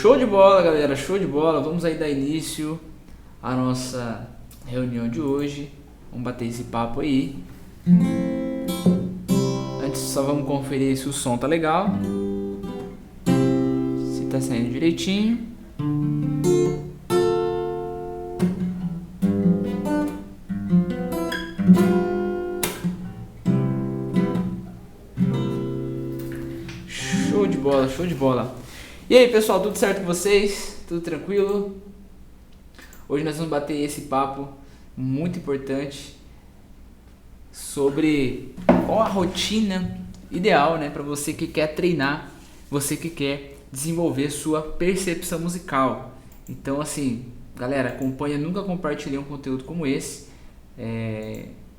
Show de bola, galera, show de bola. Vamos aí dar início à nossa reunião de hoje. Vamos bater esse papo aí. Antes só vamos conferir se o som tá legal, se tá saindo direitinho. Show de bola, show de bola. E aí, pessoal, tudo certo com vocês? Tudo tranquilo? Hoje nós vamos bater esse papo muito importante sobre qual a rotina ideal, né, para você que quer treinar, você que quer desenvolver sua percepção musical. Então, assim, galera, acompanha, nunca compartilhei um conteúdo como esse,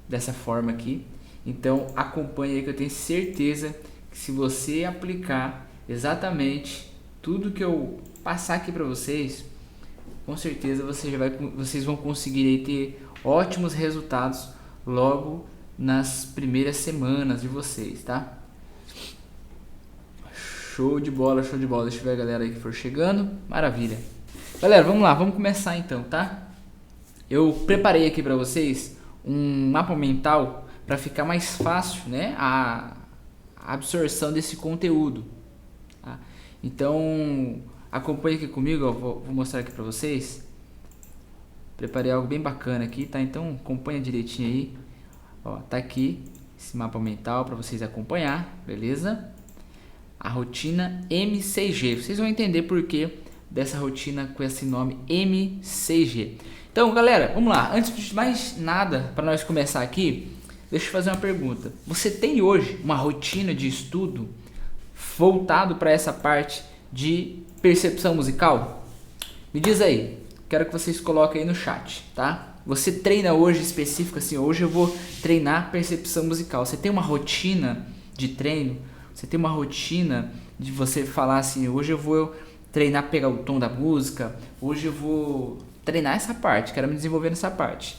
dessa forma aqui. Então, acompanha aí que eu tenho certeza que se você aplicar exatamente tudo que eu passar aqui para vocês, com certeza vocês vão conseguir aí ter ótimos resultados logo nas primeiras semanas de vocês, tá? Show de bola, show de bola. Deixa eu ver a galera aí que for chegando. Maravilha. Galera, vamos lá, vamos começar então, tá? Eu preparei aqui para vocês um mapa mental para ficar mais fácil, né, a absorção desse conteúdo, tá? Então, acompanhe aqui comigo, ó, vou mostrar aqui pra vocês. Preparei algo bem bacana aqui, tá? Então, acompanha direitinho aí. Ó, tá aqui esse mapa mental para vocês acompanhar, beleza? A rotina MCG. Vocês vão entender por que dessa rotina com esse nome MCG. Então, galera, vamos lá. Antes de mais nada, para nós começar aqui, deixa eu fazer uma pergunta. Você tem hoje uma rotina de estudo voltado para essa parte de percepção musical? Me diz aí, quero que vocês coloquem aí no chat, tá? Você treina hoje específico assim, hoje eu vou treinar percepção musical. Você tem uma rotina de treino? Você tem uma rotina de você falar assim, hoje eu vou treinar pegar o tom da música, hoje eu vou treinar essa parte, quero me desenvolver nessa parte.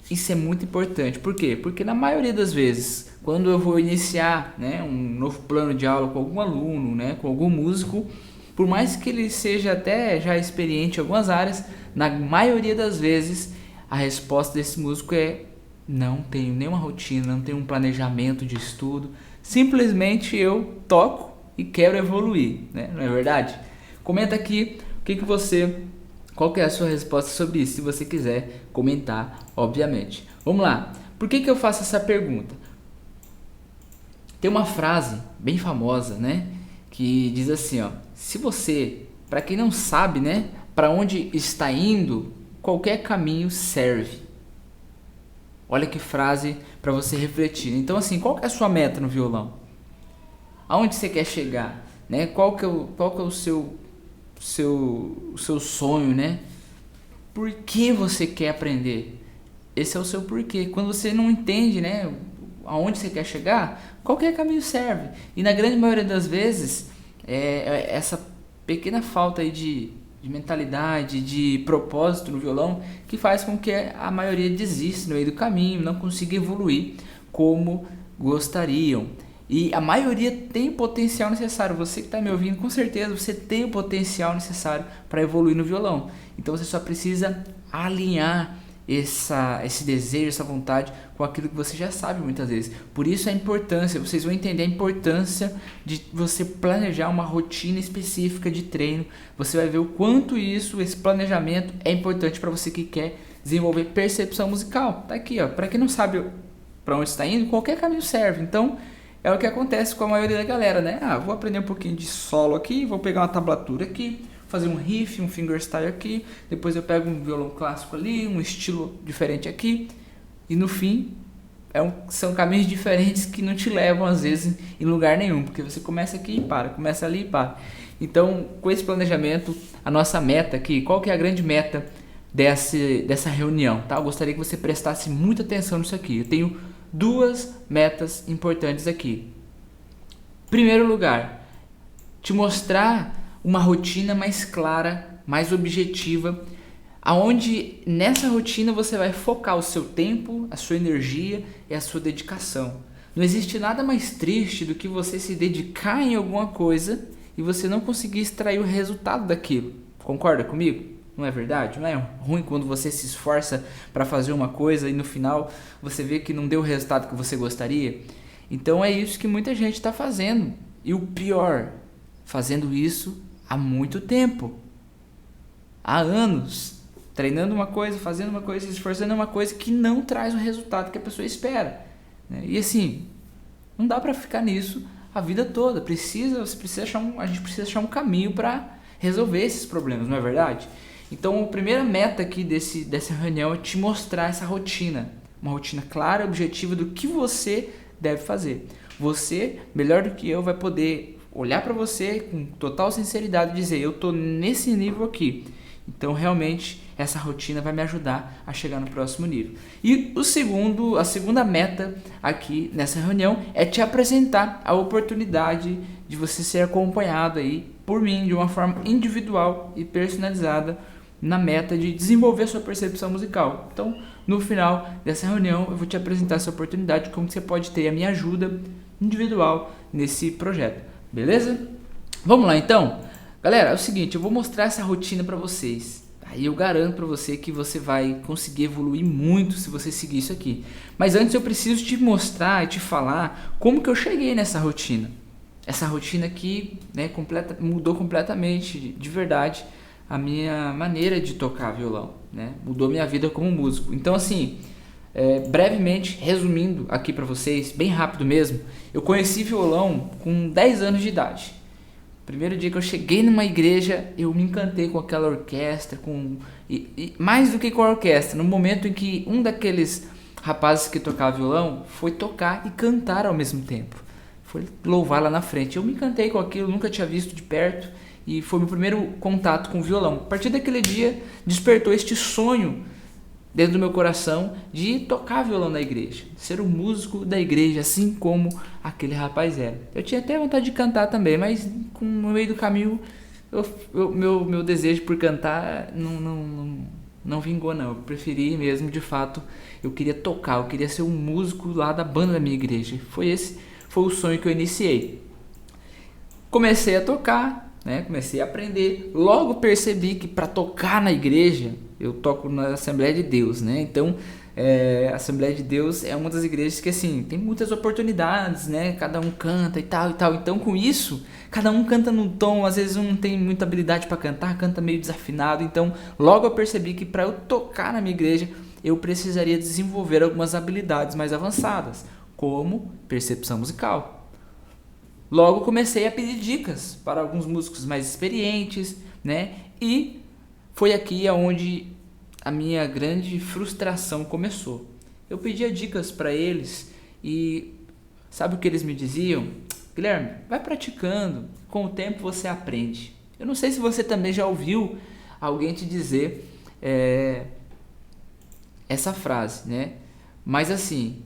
Isso é muito importante. Por quê? Porque na maioria das vezes, quando eu vou iniciar, né, um novo plano de aula com algum aluno, né, com algum músico, por mais que ele seja até já experiente em algumas áreas, na maioria das vezes a resposta desse músico é: não tenho nenhuma rotina, não tenho um planejamento de estudo, simplesmente eu toco e quero evoluir, né? Não é verdade? Comenta aqui qual que é a sua resposta sobre isso, se você quiser comentar, obviamente. Vamos lá. Por que eu faço essa pergunta? Tem uma frase bem famosa, né, que diz assim, ó: se você, para quem não sabe, né, para onde está indo, qualquer caminho serve. Olha que frase para você refletir. Então, assim, qual que é a sua meta no violão? Aonde você quer chegar, né? Qual que é o seu sonho, né? Por que você quer aprender? Esse é o seu porquê. Quando você não entende, né, aonde você quer chegar, qualquer caminho serve. E na grande maioria das vezes, essa pequena falta aí de mentalidade, de propósito no violão, que faz com que a maioria desista no meio do caminho, não consiga evoluir como gostariam. E a maioria tem o potencial necessário. Você que está me ouvindo, com certeza você tem o potencial necessário para evoluir no violão. Então você só precisa alinhar esse desejo, essa vontade com aquilo que você já sabe muitas vezes. Por isso a importância, vocês vão entender a importância de você planejar uma rotina específica de treino. Você vai ver o quanto esse planejamento é importante para você que quer desenvolver percepção musical. Tá aqui, ó. Para quem não sabe para onde está indo, qualquer caminho serve. Então é o que acontece com a maioria da galera, né? Vou aprender um pouquinho de solo aqui, vou pegar uma tablatura aqui, fazer um riff, um fingerstyle aqui, depois eu pego um violão clássico ali, um estilo diferente aqui, e no fim são caminhos diferentes que não te levam às vezes em lugar nenhum, porque você começa aqui e para, começa ali e para. Então, com esse planejamento, a nossa meta aqui, qual que é a grande meta dessa reunião, tá? Eu gostaria que você prestasse muita atenção nisso aqui. Eu tenho duas metas importantes aqui. Primeiro lugar, te mostrar uma rotina mais clara, mais objetiva, aonde nessa rotina você vai focar o seu tempo, a sua energia e a sua dedicação. Não existe nada mais triste do que você se dedicar em alguma coisa e você não conseguir extrair o resultado daquilo. Concorda comigo? Não é verdade? Não é ruim quando você se esforça para fazer uma coisa e no final você vê que não deu o resultado que você gostaria? Então é isso que muita gente está fazendo. E o pior, fazendo isso há muito tempo. Há anos. Treinando uma coisa, fazendo uma coisa, se esforçando em uma coisa que não traz o resultado que a pessoa espera. E assim, não dá para ficar nisso a vida toda. A gente precisa achar um caminho para resolver esses problemas, não é verdade? Então a primeira meta aqui dessa reunião é te mostrar essa rotina. Uma rotina clara, objetiva do que você deve fazer. Você, melhor do que eu, vai poder olhar para você com total sinceridade e dizer: eu estou nesse nível aqui. Então realmente essa rotina vai me ajudar a chegar no próximo nível. E a segunda meta aqui nessa reunião é te apresentar a oportunidade de você ser acompanhado aí por mim de uma forma individual e personalizada na meta de desenvolver a sua percepção musical. Então, no final dessa reunião, eu vou te apresentar essa oportunidade, como você pode ter a minha ajuda individual nesse projeto. Beleza? Vamos lá então? Galera, é o seguinte, eu vou mostrar essa rotina para vocês. Aí eu garanto para você que você vai conseguir evoluir muito se você seguir isso aqui. Mas antes eu preciso te mostrar e te falar como que eu cheguei nessa rotina. Essa rotina que, né, mudou completamente, de verdade, a minha maneira de tocar violão, né? Mudou minha vida como músico. Então assim, brevemente, resumindo aqui para vocês, bem rápido mesmo, eu conheci violão com 10 anos de idade. Primeiro dia que eu cheguei numa igreja, eu me encantei com aquela orquestra, e mais do que com a orquestra, no momento em que um daqueles rapazes que tocava violão foi tocar e cantar ao mesmo tempo. Foi louvar lá na frente. Eu me encantei com aquilo, nunca tinha visto de perto, e foi meu primeiro contato com o violão. A partir daquele dia, despertou este sonho dentro do meu coração de tocar violão na igreja, ser um músico da igreja, assim como aquele rapaz era. Eu tinha até vontade de cantar também, mas no meio do caminho meu desejo por cantar não vingou não. Eu preferi mesmo, de fato, eu queria tocar, eu queria ser um músico lá da banda da minha igreja. Foi o sonho que eu iniciei. Comecei a tocar, né? Comecei a aprender. Logo percebi que para tocar na igreja, eu toco na Assembleia de Deus, né? Então, a Assembleia de Deus é uma das igrejas que, assim, tem muitas oportunidades, né? Cada um canta e tal e tal. Então, com isso, cada um canta num tom, às vezes um não tem muita habilidade para cantar, canta meio desafinado. Então, logo eu percebi que para eu tocar na minha igreja, eu precisaria desenvolver algumas habilidades mais avançadas, como percepção musical. Logo comecei a pedir dicas para alguns músicos mais experientes, né? E foi aqui onde a minha grande frustração começou. Eu pedia dicas para eles e sabe o que eles me diziam? Guilherme, vai praticando, com o tempo você aprende. Eu não sei se você também já ouviu alguém te dizer essa frase, né? Mas assim,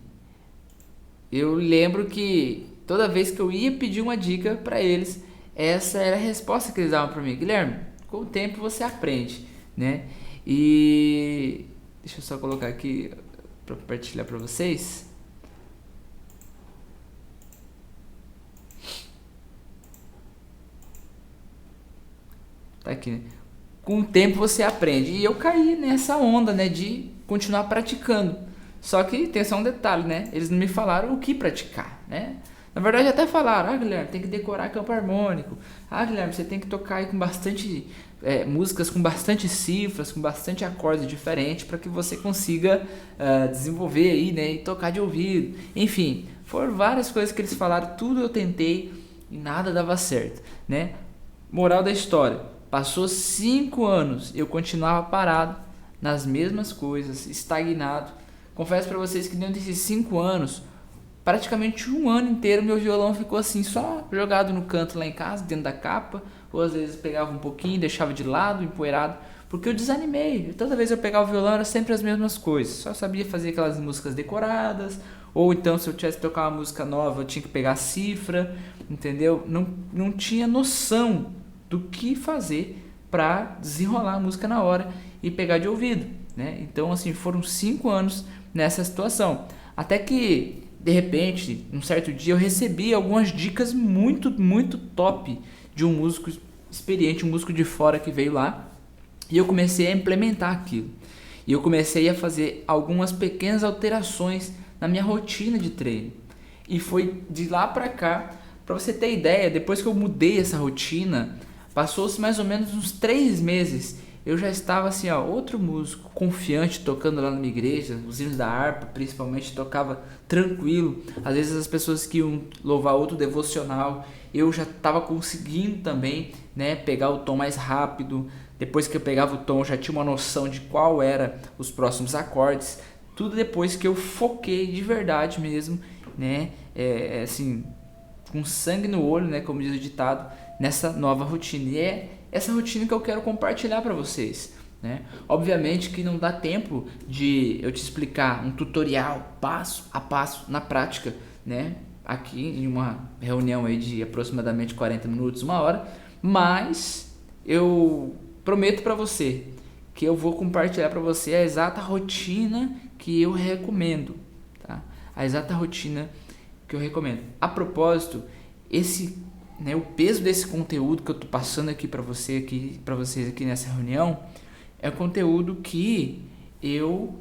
eu lembro que toda vez que eu ia pedir uma dica para eles, essa era a resposta que eles davam para mim. Guilherme, com o tempo você aprende, né? E deixa eu só colocar aqui para compartilhar para vocês. Tá aqui, né? Com o tempo você aprende. E eu caí nessa onda, né, de continuar praticando. Só que tem só um detalhe, né? Eles não me falaram o que praticar, né? Na verdade até falaram: Guilherme, tem que decorar campo harmônico. Guilherme, você tem que tocar aí com bastante músicas com bastante cifras, com bastante acordes diferentes, para que você consiga desenvolver aí, né, e tocar de ouvido. Enfim, foram várias coisas que eles falaram, tudo eu tentei e nada dava certo, né? Moral da história: passou 5 anos, eu continuava parado nas mesmas coisas, estagnado. Confesso para vocês que dentro desses 5 anos, praticamente um ano inteiro, meu violão ficou assim, só jogado no canto lá em casa, dentro da capa, ou às vezes pegava um pouquinho, deixava de lado, empoeirado, porque eu desanimei. Toda vez que eu pegava o violão era sempre as mesmas coisas, só sabia fazer aquelas músicas decoradas, ou então se eu tivesse que tocar uma música nova, eu tinha que pegar a cifra, entendeu? Não tinha noção do que fazer para desenrolar a música na hora e pegar de ouvido, né? Então assim, foram 5 anos nessa situação, até que de repente, um certo dia, eu recebi algumas dicas muito top de um músico experiente, um músico de fora que veio lá, e eu comecei a implementar aquilo. E eu comecei a fazer algumas pequenas alterações na minha rotina de treino. E foi de lá pra cá, pra você ter ideia, depois que eu mudei essa rotina, passou-se mais ou menos uns 3 meses, eu já estava assim, ó, outro músico, confiante, tocando lá na minha igreja, os hinos da harpa principalmente, tocava tranquilo. Às vezes as pessoas que iam louvar outro devocional, eu já estava conseguindo também, né, pegar o tom mais rápido. Depois que eu pegava o tom, eu já tinha uma noção de qual era os próximos acordes. Tudo depois que eu foquei de verdade mesmo, né, assim, com sangue no olho, né, como diz o ditado, nessa nova rotina. E é essa rotina que eu quero compartilhar para vocês, né? Obviamente que não dá tempo de eu te explicar um tutorial passo a passo na prática, né, aqui em uma reunião aí de aproximadamente 40 minutos, 1 hora, mas eu prometo para você que eu vou compartilhar para você a exata rotina que eu recomendo, tá? A exata rotina que eu recomendo. A propósito, o peso desse conteúdo que eu tô passando aqui para vocês aqui nessa reunião é conteúdo que eu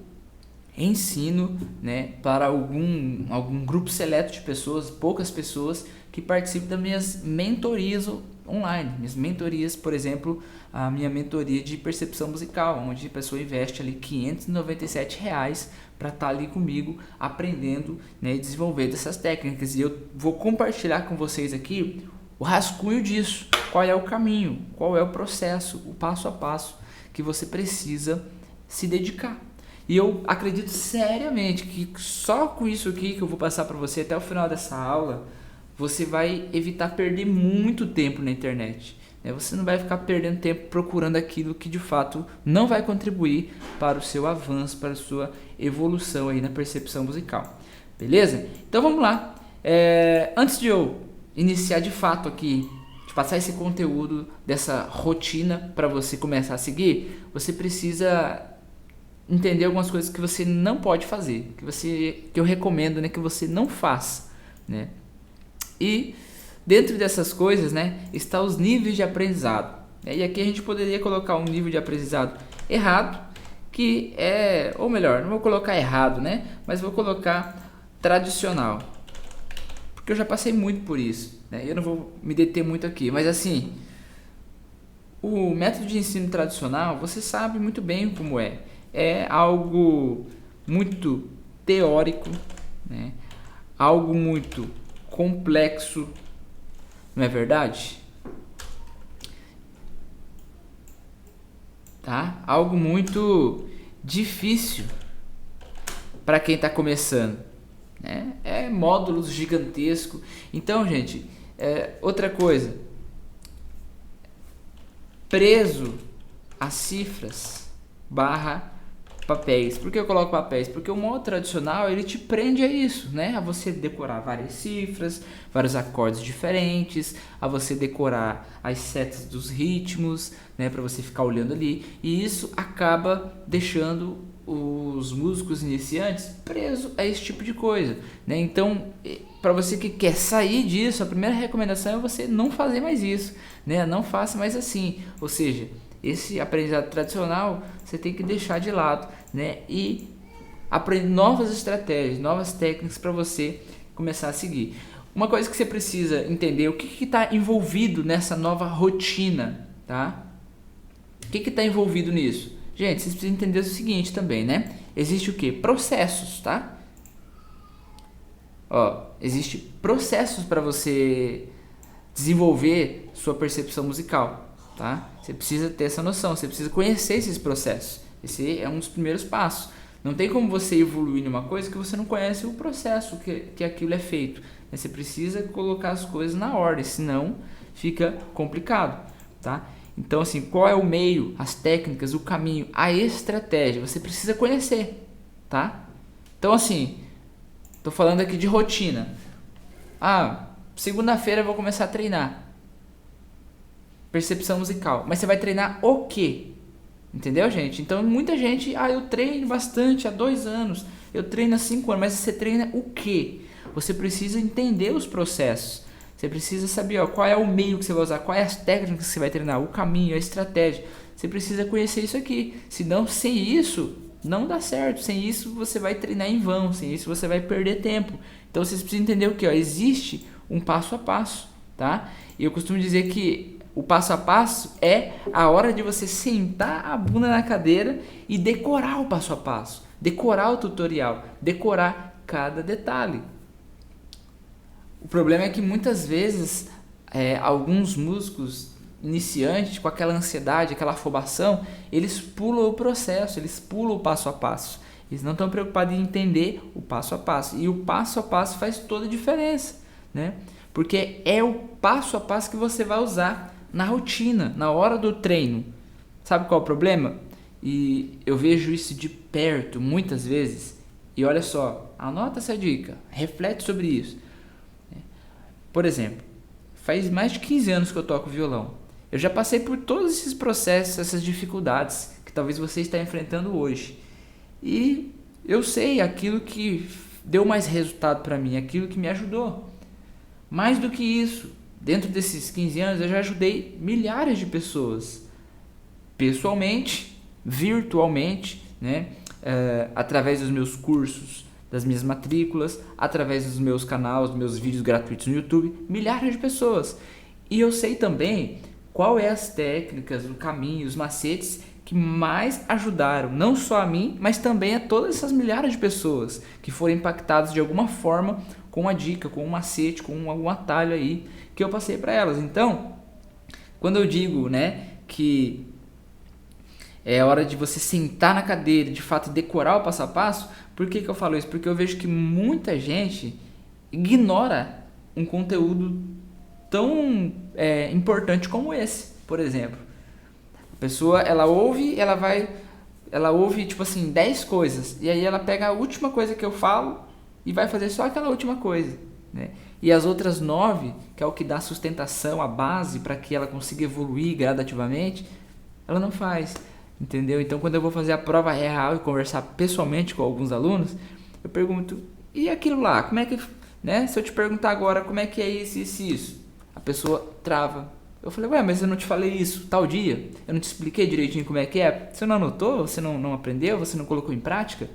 ensino, né, para algum grupo seleto de pessoas, poucas pessoas que participam das minhas mentorias online. Minhas mentorias, por exemplo, a minha mentoria de percepção musical, onde a pessoa investe ali R$597 para estar ali comigo aprendendo, né, e desenvolvendo essas técnicas. E eu vou compartilhar com vocês aqui o rascunho disso, qual é o caminho, qual é o processo, o passo a passo que você precisa se dedicar. E eu acredito seriamente que só com isso aqui que eu vou passar para você até o final dessa aula, você vai evitar perder muito tempo na internet. Você não vai ficar perdendo tempo procurando aquilo que de fato não vai contribuir para o seu avanço, para a sua evolução aí na percepção musical. Beleza? Então vamos lá. Antes de eu iniciar de fato aqui, de passar esse conteúdo dessa rotina para você começar a seguir, você precisa entender algumas coisas que você não pode fazer, que eu recomendo, né, que você não faça, né? E dentro dessas coisas, né, está os níveis de aprendizado. E aqui a gente poderia colocar um nível de aprendizado errado, que é, ou melhor, não vou colocar errado, né, mas vou colocar tradicional, porque eu já passei muito por isso, né? Eu não vou me deter muito aqui, mas assim, o método de ensino tradicional, você sabe muito bem como é algo muito teórico, né? Algo muito complexo, não é verdade? Tá? Algo muito difícil para quem está começando, né? É módulos gigantescos. Então, gente, outra coisa, preso a cifras / papéis. Por que eu coloco papéis? Porque o modo tradicional, ele te prende a isso, né? A você decorar várias cifras, vários acordes diferentes, a você decorar as setas dos ritmos, né? Para você ficar olhando ali. E isso acaba deixando os músicos iniciantes presos a esse tipo de coisa, né? Então, para você que quer sair disso, a primeira recomendação é você não fazer mais isso, né? Não faça mais assim. Ou seja, esse aprendizado tradicional você tem que deixar de lado, né? E aprender novas estratégias, novas técnicas para você começar a seguir. Uma coisa que você precisa entender, o que está envolvido nessa nova rotina, tá? O que está envolvido nisso? Gente, vocês precisam entender o seguinte também, né? Existe o quê? Processos, tá? Existe processos para você desenvolver sua percepção musical, tá? Você precisa ter essa noção, você precisa conhecer esses processos. Esse é um dos primeiros passos. Não tem como você evoluir numa coisa que você não conhece o processo que aquilo é feito. Você precisa colocar as coisas na ordem, senão fica complicado, tá? Então, assim, qual é o meio, as técnicas, o caminho, a estratégia? Você precisa conhecer, tá? Então, assim, tô falando aqui de rotina. Segunda-feira eu vou começar a treinar percepção musical. Mas você vai treinar o quê? Entendeu, gente? Então, muita gente, eu treino bastante há 2 anos, eu treino há 5 anos, mas você treina o quê? Você precisa entender os processos. Você precisa saber, ó, qual é o meio que você vai usar, quais as técnicas que você vai treinar, o caminho, a estratégia. Você precisa conhecer isso aqui. Senão, sem isso, não dá certo. Sem isso, você vai treinar em vão. Sem isso, você vai perder tempo. Então, vocês precisam entender o que? Existe um passo a passo, tá? E eu costumo dizer que o passo a passo é a hora de você sentar a bunda na cadeira e decorar o passo a passo, decorar o tutorial, decorar cada detalhe. O problema é que muitas vezes alguns músicos iniciantes, com aquela ansiedade, aquela afobação, eles pulam o processo, eles pulam o passo a passo. Eles não estão preocupados em entender o passo a passo. E o passo a passo faz toda a diferença, né? Porque é o passo a passo que você vai usar na rotina, na hora do treino. Sabe qual é o problema? E eu vejo isso de perto muitas vezes. E olha só, anota essa dica, reflete sobre isso. Por exemplo, faz mais de 15 anos que eu toco violão. Eu já passei por todos esses processos, essas dificuldades que talvez você está enfrentando hoje. E eu sei aquilo que deu mais resultado para mim, aquilo que me ajudou. Mais do que isso, dentro desses 15 anos eu já ajudei milhares de pessoas, pessoalmente, virtualmente, né? Através dos meus cursos, das minhas matrículas, através dos meus canais, dos meus vídeos gratuitos no YouTube, milhares de pessoas. E eu sei também qual é as técnicas, o caminho, os macetes que mais ajudaram, não só a mim, mas também a todas essas milhares de pessoas que foram impactadas de alguma forma com uma dica, com um macete, com algum atalho aí que eu passei para elas. Então, quando eu digo, né, que é hora de você sentar na cadeira, de fato decorar o passo a passo, por que eu falo isso? Porque eu vejo que muita gente ignora um conteúdo tão importante como esse, por exemplo. A pessoa, ela ouve tipo assim, 10 coisas, e aí ela pega a última coisa que eu falo e vai fazer só aquela última coisa, né? E as outras 9, que é o que dá sustentação, a base para que ela consiga evoluir gradativamente, ela não faz, entendeu? Então, quando eu vou fazer a prova real e conversar pessoalmente com alguns alunos, eu pergunto, e aquilo lá, como é que, né? Se eu te perguntar agora como é que é isso, a pessoa trava. Eu falei, ué, mas eu não te falei isso tal dia? Eu não te expliquei direitinho como é que é? Você não anotou? Você não aprendeu? Você não colocou em prática?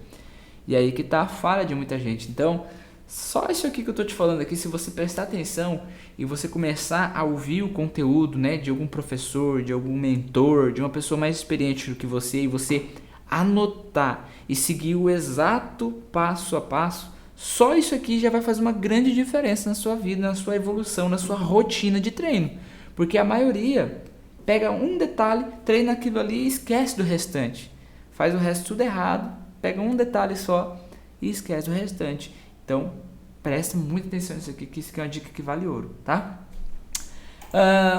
E aí que tá a falha de muita gente. Então, só isso aqui que eu tô te falando aqui, se você prestar atenção e você começar a ouvir o conteúdo, né, de algum professor, de algum mentor, de uma pessoa mais experiente do que você, e você anotar e seguir o exato passo a passo, só isso aqui já vai fazer uma grande diferença na sua vida, na sua evolução, na sua rotina de treino. Porque a maioria pega um detalhe, treina aquilo ali e esquece do restante. Faz o resto tudo errado, pega um detalhe só e esquece o restante. Então, presta muita atenção nisso aqui, que isso aqui é uma dica que vale ouro, tá?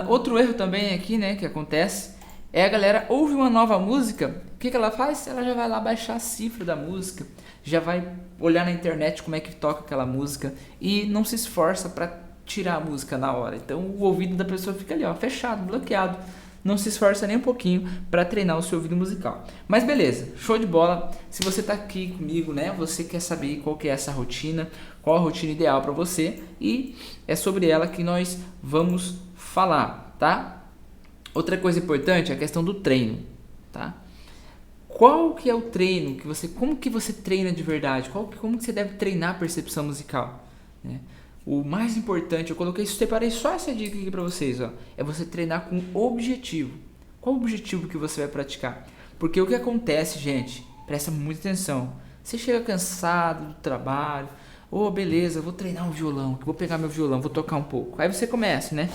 Outro erro também aqui, né, que acontece, é a galera ouve uma nova música, o que ela faz? Ela já vai lá baixar a cifra da música, já vai olhar na internet como é que toca aquela música e não se esforça para tirar a música na hora. Então o ouvido da pessoa fica ali, ó, fechado, bloqueado. Não se esforça nem um pouquinho para treinar o seu ouvido musical. Mas beleza, show de bola. Se você tá aqui comigo, né, você quer saber qual que é essa rotina, qual a rotina ideal para você, e é sobre ela que nós vamos falar, tá? Outra coisa importante é a questão do treino, tá? Qual que é o treino que você, como que você treina de verdade? Como que você deve treinar a percepção musical, né? O mais importante, separei só essa dica aqui pra vocês, ó, é você treinar com objetivo. Qual o objetivo que você vai praticar? Porque o que acontece, gente, presta muita atenção. Você chega cansado do trabalho, beleza, vou treinar um violão, vou pegar meu violão, vou tocar um pouco. Aí você começa, né?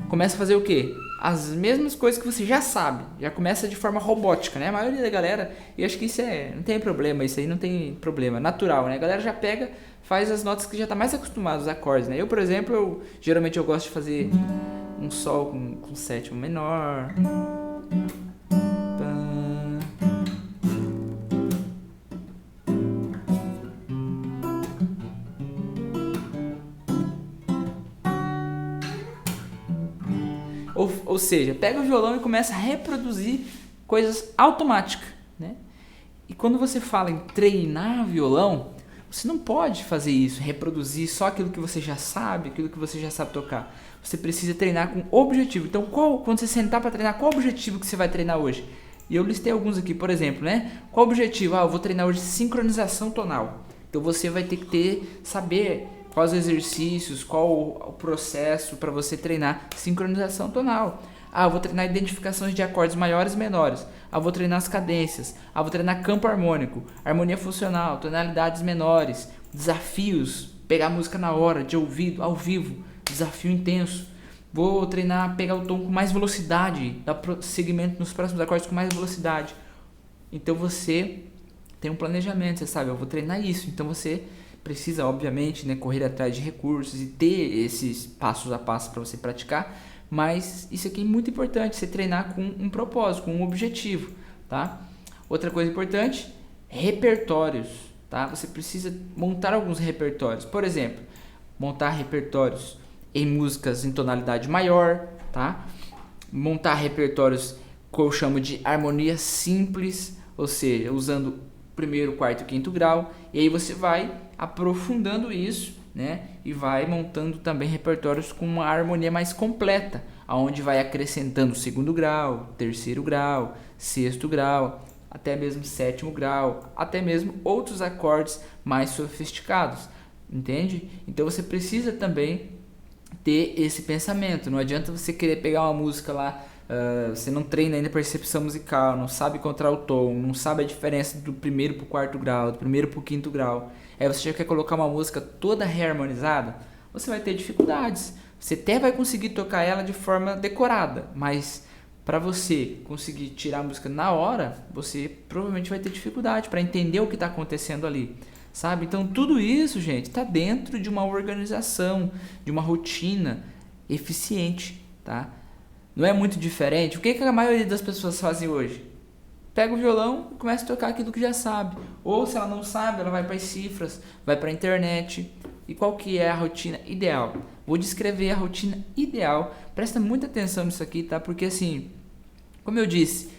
Começa a fazer o quê? As mesmas coisas que você já sabe, já começa de forma robótica, né? A maioria da galera, e acho que isso não tem problema, isso aí não tem problema, natural, né? A galera já pega, faz as notas que já tá mais acostumado, os acordes, né? Eu, por exemplo, geralmente eu gosto de fazer um sol com sétima menor. Ou seja, pega o violão e começa a reproduzir coisas automáticas, né? E quando você fala em treinar violão, Você não pode fazer isso, reproduzir só aquilo que você já sabe, aquilo que você já sabe tocar. Você precisa treinar com objetivo. Então, quando você sentar para treinar, qual o objetivo que você vai treinar hoje? E eu listei alguns aqui, por exemplo, né? Qual o objetivo? Eu vou treinar hoje sincronização tonal. Então você vai ter que saber quais exercícios, qual o processo para você treinar sincronização tonal. Eu vou treinar identificações de acordes maiores e menores. Vou treinar as cadências. Vou treinar campo harmônico, harmonia funcional, tonalidades menores, desafios, pegar música na hora, de ouvido, ao vivo, desafio intenso. Vou treinar pegar o tom com mais velocidade, dar prosseguimento nos próximos acordes com mais velocidade. Então você tem um planejamento, você sabe, eu vou treinar isso. Então você precisa, obviamente, né, correr atrás de recursos e ter esses passos a passo para você praticar. Mas isso aqui é muito importante, você treinar com um propósito, com um objetivo, tá? Outra coisa importante, repertórios, tá? Você precisa montar alguns repertórios. Por exemplo, montar repertórios em músicas em tonalidade maior, tá? Montar repertórios que eu chamo de harmonia simples, ou seja, usando primeiro, quarto e quinto grau, e aí você vai aprofundando isso, né? E vai montando também repertórios com uma harmonia mais completa, aonde vai acrescentando segundo grau, terceiro grau, sexto grau, até mesmo sétimo grau, até mesmo outros acordes mais sofisticados, entende? Então você precisa também ter esse pensamento. Não adianta você querer pegar uma música lá, você não treina ainda percepção musical, não sabe encontrar o tom, não sabe a diferença do primeiro para o quarto grau, do primeiro para o quinto grau. Aí você já quer colocar uma música toda reharmonizada, você vai ter dificuldades. Você até vai conseguir tocar ela de forma decorada, mas para você conseguir tirar a música na hora, você provavelmente vai ter dificuldade para entender o que está acontecendo ali, sabe? Então tudo isso, gente, está dentro de uma organização, de uma rotina eficiente, tá? Não é muito diferente. O que a maioria das pessoas fazem hoje? Pega o violão e começa a tocar aquilo que já sabe. Ou se ela não sabe, ela vai para as cifras, vai para a internet. E qual que é a rotina ideal? Vou descrever a rotina ideal. Presta muita atenção nisso aqui, tá? Porque assim, como eu disse,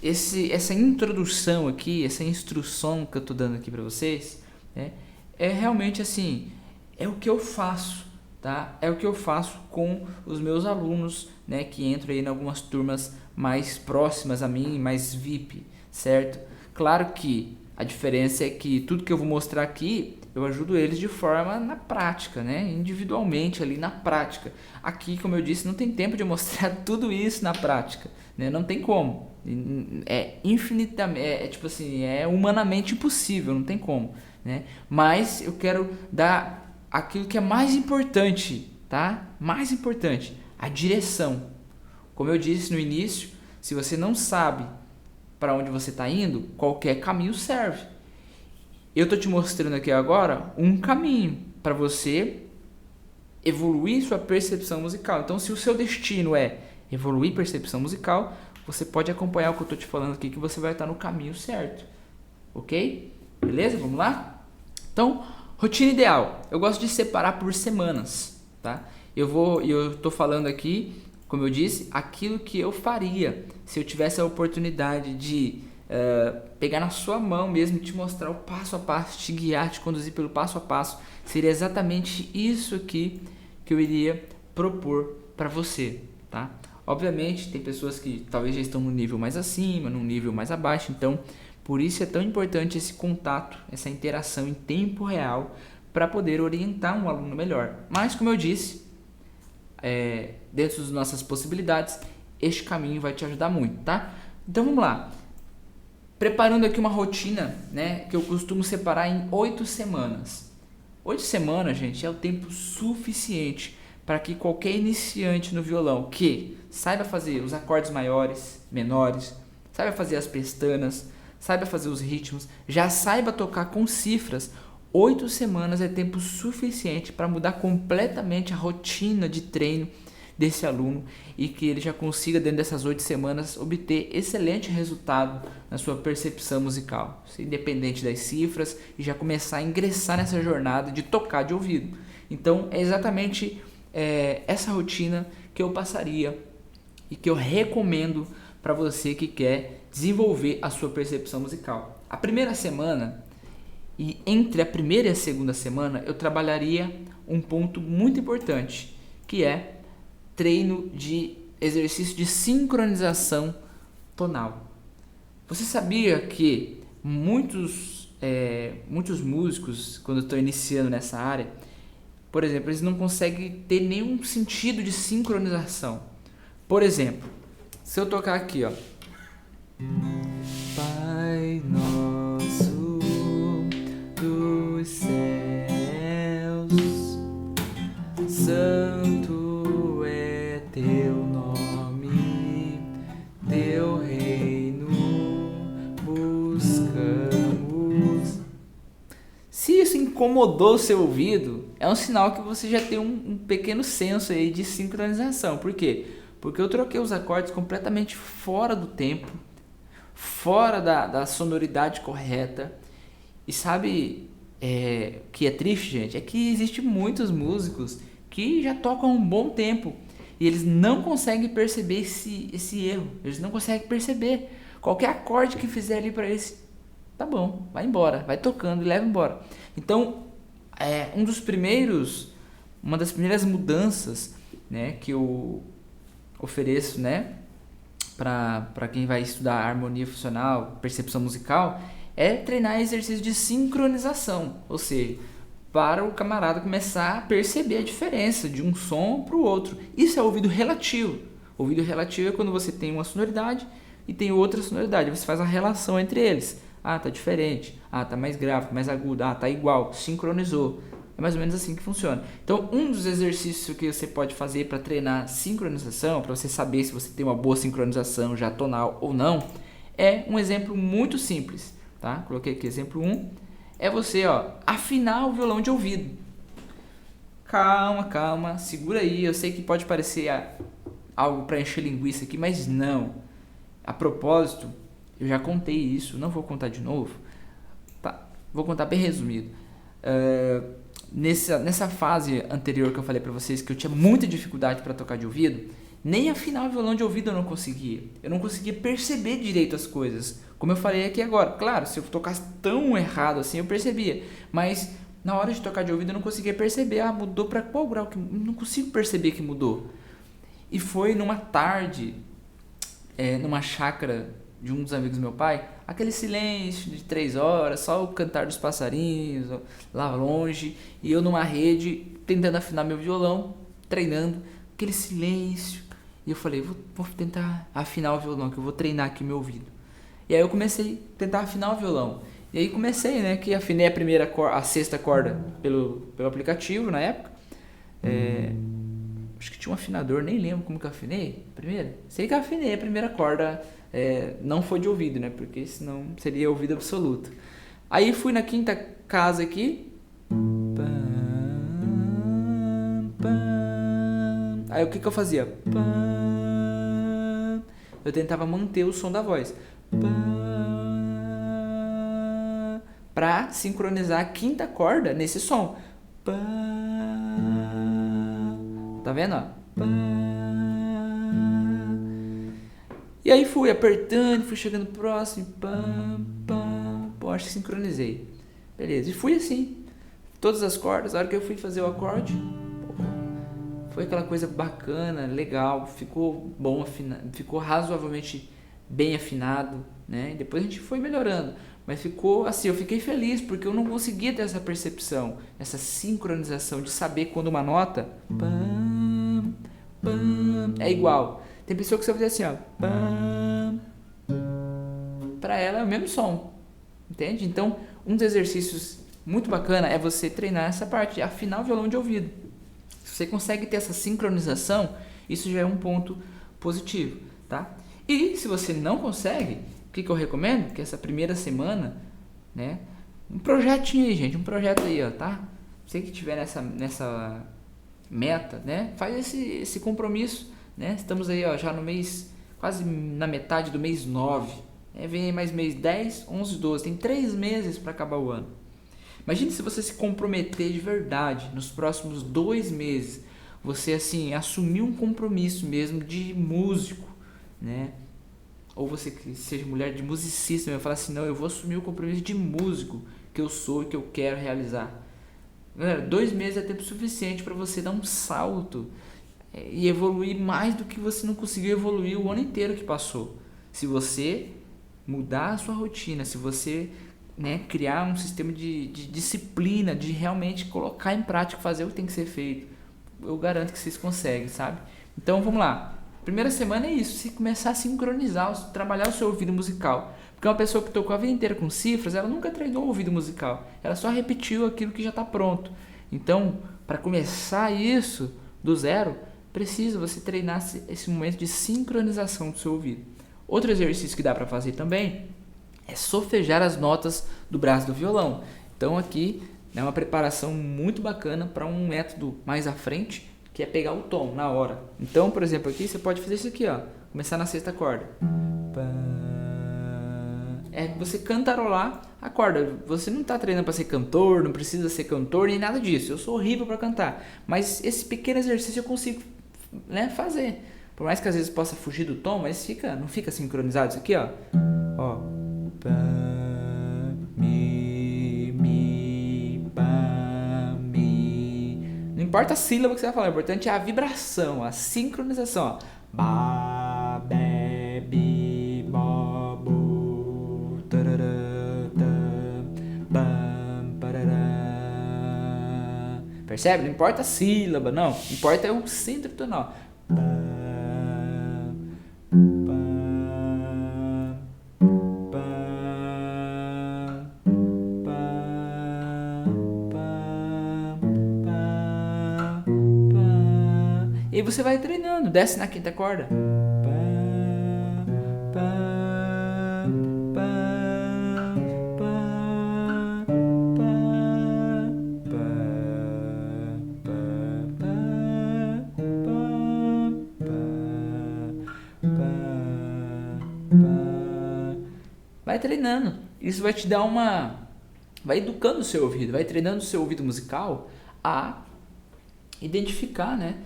essa introdução aqui, essa instrução que eu estou dando aqui para vocês, né, é realmente assim, é o que eu faço, tá? É o que eu faço com os meus alunos, né, que entram aí em algumas turmas mais próximas a mim, mais VIP, certo? Claro que a diferença é que tudo que eu vou mostrar aqui, eu ajudo eles de forma na prática, né? Individualmente ali na prática. Aqui, como eu disse, não tem tempo de mostrar tudo isso na prática, né? Não tem como. É infinitamente, tipo assim, é humanamente impossível, não tem como, né? Mas eu quero dar aquilo que é mais importante, tá? Mais importante, a direção. Como eu disse no início, se você não sabe para onde você está indo, qualquer caminho serve. Eu estou te mostrando aqui agora um caminho para você evoluir sua percepção musical. Então, se o seu destino é evoluir percepção musical, você pode acompanhar o que eu estou te falando aqui, que você vai estar no caminho certo. Ok? Beleza? Vamos lá? Então, rotina ideal. Eu gosto de separar por semanas, tá? Eu estou falando aqui, como eu disse, aquilo que eu faria se eu tivesse a oportunidade de pegar na sua mão mesmo e te mostrar o passo a passo, te guiar, te conduzir pelo passo a passo. Seria exatamente isso aqui que eu iria propor para você, tá? Obviamente, tem pessoas que talvez já estão no nível mais acima, num nível mais abaixo, então por isso é tão importante esse contato, essa interação em tempo real para poder orientar um aluno melhor. Mas, como eu disse, dentro das nossas possibilidades, este caminho vai te ajudar muito, tá? Então vamos lá. Preparando aqui uma rotina, né, que eu costumo separar em 8 semanas. 8 semanas, gente, é o tempo suficiente para que qualquer iniciante no violão que saiba fazer os acordes maiores, menores, saiba fazer as pestanas, saiba fazer os ritmos, já saiba tocar com cifras, 8 semanas é tempo suficiente para mudar completamente a rotina de treino desse aluno e que ele já consiga, dentro dessas 8 semanas, obter excelente resultado na sua percepção musical, independente das cifras, e já começar a ingressar nessa jornada de tocar de ouvido. Então, é exatamente essa rotina que eu passaria e que eu recomendo para você que quer desenvolver a sua percepção musical. A primeira semana E entre a primeira e a segunda semana eu trabalharia um ponto muito importante, que é treino de exercício de sincronização tonal. Você sabia que muitos músicos, quando estão iniciando nessa área, por exemplo, eles não conseguem ter nenhum sentido de sincronização. Por exemplo, se eu tocar aqui, ó, Pai Nosso dos céus, Santo é teu nome, teu reino buscamos. Se isso incomodou o seu ouvido, é um sinal que você já tem um pequeno senso aí de sincronização. Por quê? Porque eu troquei os acordes completamente fora do tempo, fora da sonoridade correta. E sabe que é triste, gente? É que existem muitos músicos que já tocam há um bom tempo e eles não conseguem perceber esse erro. Eles não conseguem perceber. Qualquer acorde que fizer ali para eles, tá bom, vai embora, vai tocando e leva embora. Então, uma das primeiras mudanças, né, que eu ofereço, né, para quem vai estudar harmonia funcional, percepção musical, é treinar exercício de sincronização, ou seja, para o camarada começar a perceber a diferença de um som para o outro. Isso é ouvido relativo. Ouvido relativo é quando você tem uma sonoridade e tem outra sonoridade, você faz a relação entre eles. Ah, tá diferente. Ah, tá mais grave, mais agudo. Ah, tá igual, sincronizou. É mais ou menos assim que funciona. Então, um dos exercícios que você pode fazer para treinar sincronização, para você saber se você tem uma boa sincronização já tonal ou não, é um exemplo muito simples, tá? Coloquei aqui exemplo 1. É você, afinar o violão de ouvido. Calma, calma, segura aí. Eu sei que pode parecer algo para encher linguiça aqui, mas não. A propósito, eu já contei isso, não vou contar de novo. Tá, vou contar bem resumido. Nessa fase anterior que eu falei pra vocês que eu tinha muita dificuldade para tocar de ouvido, nem afinar o violão de ouvido eu não conseguia. Eu não conseguia perceber direito as coisas. Como eu falei aqui agora. Claro, se eu tocasse tão errado assim, eu percebia. Mas na hora de tocar de ouvido eu não conseguia perceber. Ah, mudou para qual grau? Eu não consigo perceber que mudou. E foi numa tarde, numa chácara de um dos amigos do meu pai, aquele silêncio de 3 horas, só o cantar dos passarinhos lá longe, e eu numa rede, tentando afinar meu violão, treinando, aquele silêncio, e eu falei, vou tentar afinar o violão, que eu vou treinar aqui meu ouvido. E aí eu comecei a tentar afinar o violão, e aí comecei, né, que afinei a sexta corda pelo aplicativo na época, acho que tinha um afinador, nem lembro como que eu afinei a primeira. Sei que eu afinei a primeira corda, não foi de ouvido, né? Porque senão seria ouvido absoluto. Aí fui na quinta casa aqui. Aí o que eu fazia? Eu tentava manter o som da voz. Pra sincronizar a quinta corda nesse som. Tá vendo, ó? E aí fui apertando, fui chegando próximo, pô, acho que sincronizei. Beleza, e fui assim, todas as cordas. A hora que eu fui fazer o acorde, foi aquela coisa bacana, legal, ficou bom, ficou razoavelmente bem afinado, né? E depois a gente foi melhorando, mas ficou assim, eu fiquei feliz porque eu não conseguia ter essa percepção, essa sincronização de saber quando uma nota é igual. Tem pessoa que você vai fazer assim, pra ela é o mesmo som, entende? Então, um dos exercícios muito bacana é você treinar essa parte, de afinar o violão de ouvido. Se você consegue ter essa sincronização, isso já é um ponto positivo, tá? E se você não consegue, o que eu recomendo? Que essa primeira semana, né? Um projetinho aí, gente, um projeto aí, tá? Você que tiver nessa meta, né? Faz esse compromisso, né? Estamos aí, já no mês, quase na metade do mês 9. Vem aí mais mês 10, 11, 12. Tem 3 meses para acabar o ano. Imagine se você se comprometer de verdade nos próximos 2 meses. Você, assim, assumir um compromisso mesmo de músico, né? Ou você que seja mulher de musicista, vai falar assim, não, eu vou assumir o compromisso de músico, que eu sou e que eu quero realizar. Galera, 2 meses é tempo suficiente para você dar um salto e evoluir mais do que você não conseguiu evoluir o ano inteiro que passou. Se você mudar a sua rotina, se você, né, criar um sistema de disciplina, de realmente colocar em prática, fazer o que tem que ser feito, eu garanto que vocês conseguem, sabe? Então vamos lá. Primeira semana é isso, você começar a sincronizar, trabalhar o seu ouvido musical. Porque uma pessoa que tocou a vida inteira com cifras, ela nunca treinou o ouvido musical. Ela só repetiu aquilo que já está pronto. Então, para começar isso do zero, precisa você treinar esse momento de sincronização do seu ouvido. Outro exercício que dá para fazer também é solfejar as notas do braço do violão. Então aqui é uma preparação muito bacana para um método mais à frente, que é pegar o tom na hora. Então, por exemplo, aqui você pode fazer isso aqui, ó. Começar na sexta corda. É você cantarolar a corda. Você não está treinando para ser cantor, não precisa ser cantor, nem nada disso. Eu sou horrível para cantar. Mas esse pequeno exercício eu consigo, né, fazer. Por mais que às vezes possa fugir do tom, mas não fica sincronizado isso aqui, ó. Ó. Não importa a sílaba que você vai falar, o importante é a vibração, a sincronização, ó. Ba, be, bi, bo, bu, tarará, bam, parará. Percebe? Não importa a sílaba, não. Importa é o centro tonal. E aí você vai treinando, desce na quinta corda. Vai treinando. Isso vai te dar vai educando o seu ouvido, vai treinando o seu ouvido musical a identificar, né?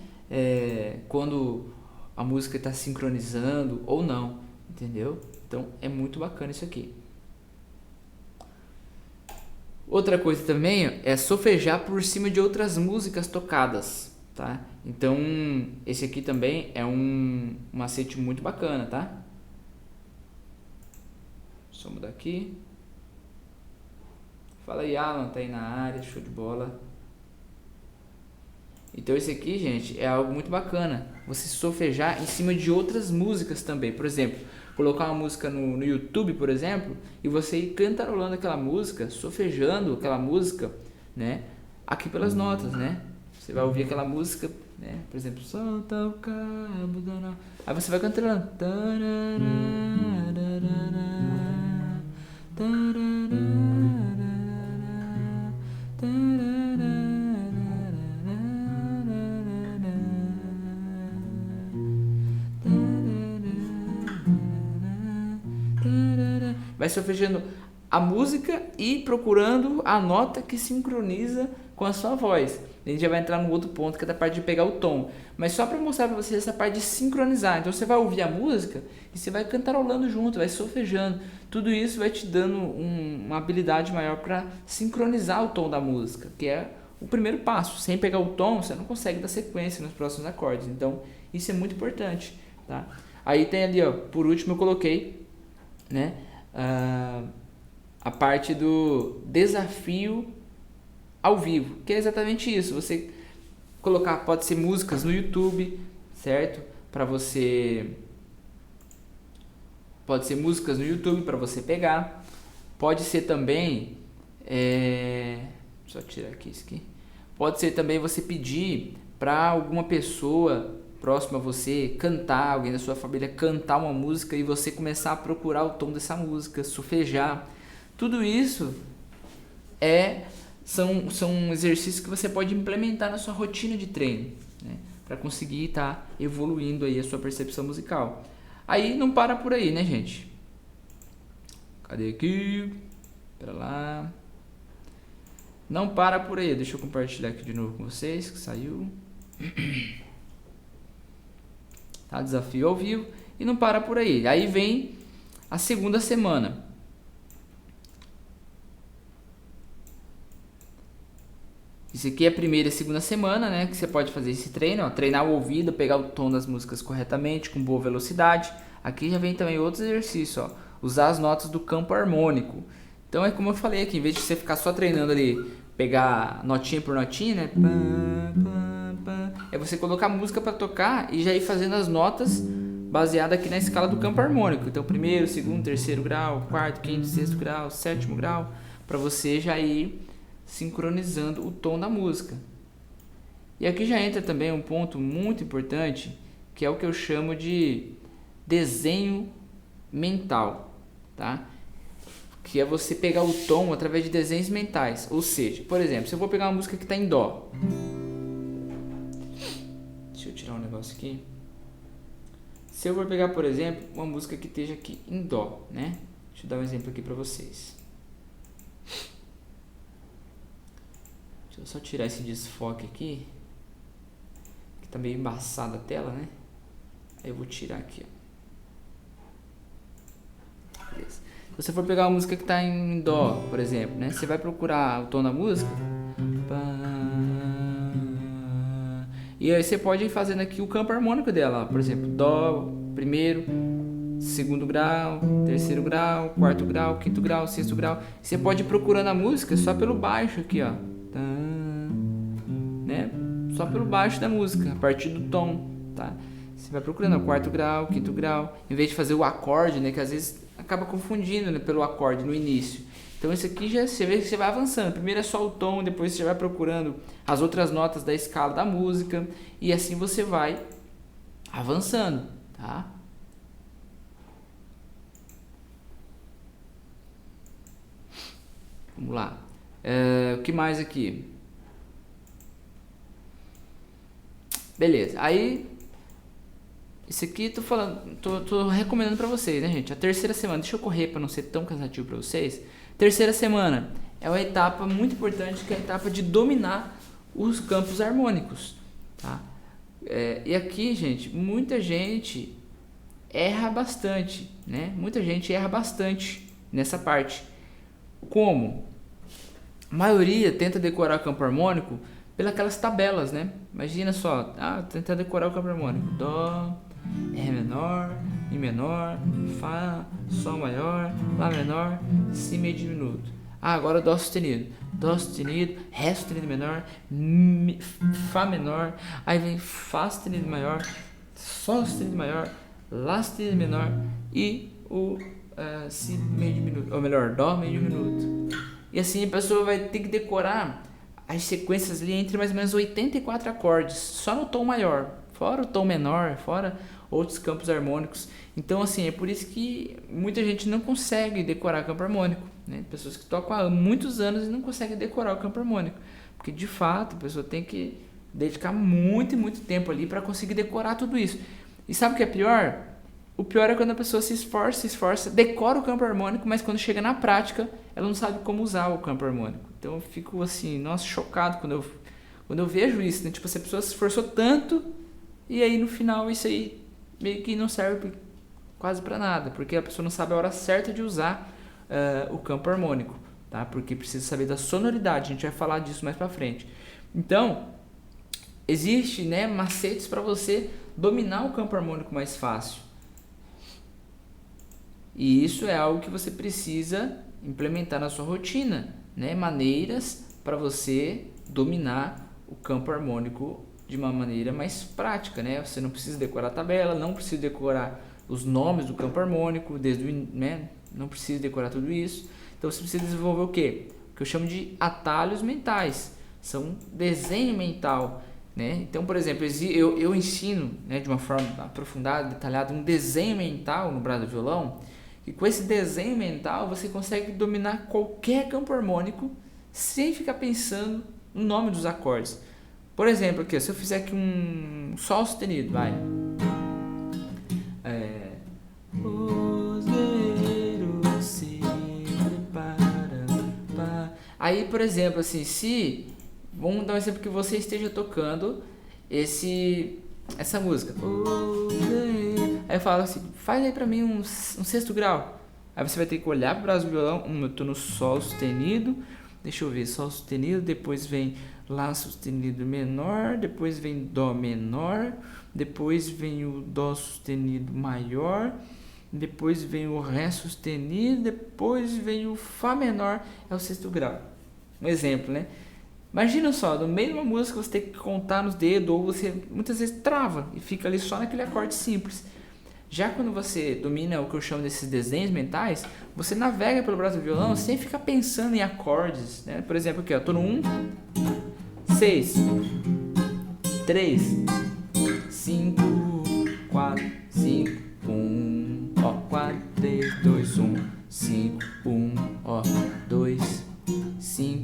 Quando a música está sincronizando ou não, entendeu? Então é muito bacana isso aqui. Outra coisa também é solfejar por cima de outras músicas tocadas, tá? Então esse aqui também é um macete muito bacana, tá? Só mudar aqui. Fala aí, Alan, tá aí na área, show de bola. Então esse aqui, gente, é algo muito bacana. Você solfejar em cima de outras músicas também. Por exemplo, colocar uma música no YouTube, por exemplo, e você ir cantarolando aquela música, solfejando aquela música, né? Aqui pelas notas, né? Você vai ouvir aquela música, né? Por exemplo, solta o cabo da nó. Aí você vai cantarolando. Vai solfejando a música e procurando a nota que sincroniza com a sua voz. A gente já vai entrar no outro ponto, que é da parte de pegar o tom. Mas só para mostrar para vocês essa parte de sincronizar. Então você vai ouvir a música e você vai cantarolando junto, vai solfejando. Tudo isso vai te dando uma habilidade maior para sincronizar o tom da música, que é o primeiro passo. Sem pegar o tom, você não consegue dar sequência nos próximos acordes. Então isso é muito importante, tá? Aí tem ali, ó, por último eu coloquei, né, a parte do desafio ao vivo, que é exatamente isso. Você colocar, pode ser músicas no YouTube, certo? Pode ser músicas no YouTube para você pegar. Pode ser também, só tirar aqui isso aqui. Pode ser também você pedir para alguma pessoa próxima a você cantar, alguém da sua família cantar uma música e você começar a procurar o tom dessa música, solfejar. Tudo isso são exercícios que você pode implementar na sua rotina de treino, né, para conseguir estar evoluindo aí a sua percepção musical. Aí não para por aí, né, gente? Cadê aqui? Pra lá. Não para por aí. Deixa eu compartilhar aqui de novo com vocês, que saiu. Tá? Desafio ao vivo. E não para por aí. Aí vem a segunda semana. Isso aqui é a primeira e segunda semana, né? Que você pode fazer esse treino, ó, treinar o ouvido, pegar o tom das músicas corretamente, com boa velocidade. Aqui já vem também outros exercícios, ó. Usar as notas do campo harmônico. Então é como eu falei aqui, em vez de você ficar só treinando ali, pegar notinha por notinha, né? É você colocar música para tocar e já ir fazendo as notas baseada aqui na escala do campo harmônico. Então primeiro, segundo, terceiro grau, quarto, quinto, sexto grau, sétimo grau, para você já ir sincronizando o tom da música. E aqui já entra também um ponto muito importante, que é o que eu chamo de desenho mental, tá? Que é você pegar o tom através de desenhos mentais. Ou seja, por exemplo, se eu vou pegar uma música que está em dó, deixa eu tirar um negócio aqui. Se eu for pegar, por exemplo, uma música que esteja aqui em dó, né? Deixa eu dar um exemplo aqui para vocês. Deixa eu só tirar esse desfoque aqui, que tá meio embaçada a tela, né? Aí eu vou tirar aqui, ó. Beleza. Se você for pegar uma música que tá em dó, por exemplo, né? Você vai procurar o tom da música. E aí você pode ir fazendo aqui o campo harmônico dela, ó. Por exemplo, dó, primeiro, segundo grau, terceiro grau, quarto grau, quinto grau, sexto grau. Você pode ir procurando a música só pelo baixo aqui, ó. Né? Só pelo baixo da música, a partir do tom, tá? Você vai procurando o quarto grau, quinto grau, em vez de fazer o acorde, né? Que às vezes acaba confundindo, né, pelo acorde no início. Então isso aqui já você vê que você vai avançando. Primeiro é só o tom, depois você vai procurando as outras notas da escala da música e assim você vai avançando, tá? Vamos lá. O que mais aqui? Beleza. Aí isso aqui tô recomendando pra vocês, né, gente? A terceira semana, deixa eu correr pra não ser tão cansativo pra vocês. Terceira semana é uma etapa muito importante, que é a etapa de dominar os campos harmônicos, tá? E aqui, gente, muita gente erra bastante, né? Muita gente erra bastante nessa parte. Como? A maioria tenta decorar o campo harmônico pelas tabelas, né? Imagina só, tentar decorar o campo harmônico. Dó, Ré menor, Mi menor, Fá, Sol maior, Lá menor, Si meio diminuto. Agora Dó sustenido. Dó sustenido, Ré sustenido menor, Fá menor, aí vem Fá sustenido maior, Sol sustenido maior, Lá sustenido menor e o Si meio diminuto, ou melhor, Dó meio diminuto. E assim a pessoa vai ter que decorar as sequências ali entre mais ou menos 84 acordes, só no tom maior, fora o tom menor, fora outros campos harmônicos. Então assim, é por isso que muita gente não consegue decorar campo harmônico, né? Pessoas que tocam há muitos anos e não conseguem decorar o campo harmônico, porque de fato a pessoa tem que dedicar muito e muito tempo ali para conseguir decorar tudo isso. E sabe o que é pior? O pior é quando a pessoa se esforça, decora o campo harmônico, mas quando chega na prática, ela não sabe como usar o campo harmônico. Então eu fico assim, nossa, chocado quando eu vejo isso, né? Tipo, assim, a pessoa se esforçou tanto e aí no final isso aí meio que não serve quase para nada, porque a pessoa não sabe a hora certa de usar o campo harmônico, tá? Porque precisa saber da sonoridade, a gente vai falar disso mais para frente. Então, existe, né, macetes para você dominar o campo harmônico mais fácil. E isso é algo que você precisa implementar na sua rotina, né? Maneiras para você dominar o campo harmônico de uma maneira mais prática, né? Você não precisa decorar a tabela, não precisa decorar os nomes do campo harmônico, né? Não precisa decorar tudo isso. Então você precisa desenvolver o quê? O que eu chamo de atalhos mentais. São desenho mental, né? Então, por exemplo, eu ensino, né, de uma forma aprofundada, detalhada, um desenho mental no braço do violão. E com esse desenho mental você consegue dominar qualquer campo harmônico sem ficar pensando no nome dos acordes. Por exemplo, aqui, se eu fizer aqui um Sol sustenido, vai. Os guerreiros se preparam para... Aí, por exemplo, assim, vamos dar um exemplo que você esteja tocando essa música. Aí eu falo assim, faz aí pra mim um sexto grau. Aí você vai ter que olhar pro braço do violão, eu tô no Sol sustenido, deixa eu ver, Sol sustenido, depois vem Lá sustenido menor, depois vem Dó menor, depois vem o Dó sustenido maior, depois vem o Ré sustenido, depois vem o Fá menor, é o sexto grau. Um exemplo, né? Imagina só, no meio de uma música você tem que contar nos dedos, ou você muitas vezes trava e fica ali só naquele acorde simples. Já quando você domina o que eu chamo desses desenhos mentais, você navega pelo braço do violão sem ficar pensando em acordes, né? Por exemplo, aqui, ó, tô no 1, 6, 3, 5, 4, 5, 1, ó, 4, 3, 2, 1, 5, 1, ó, 2, 5,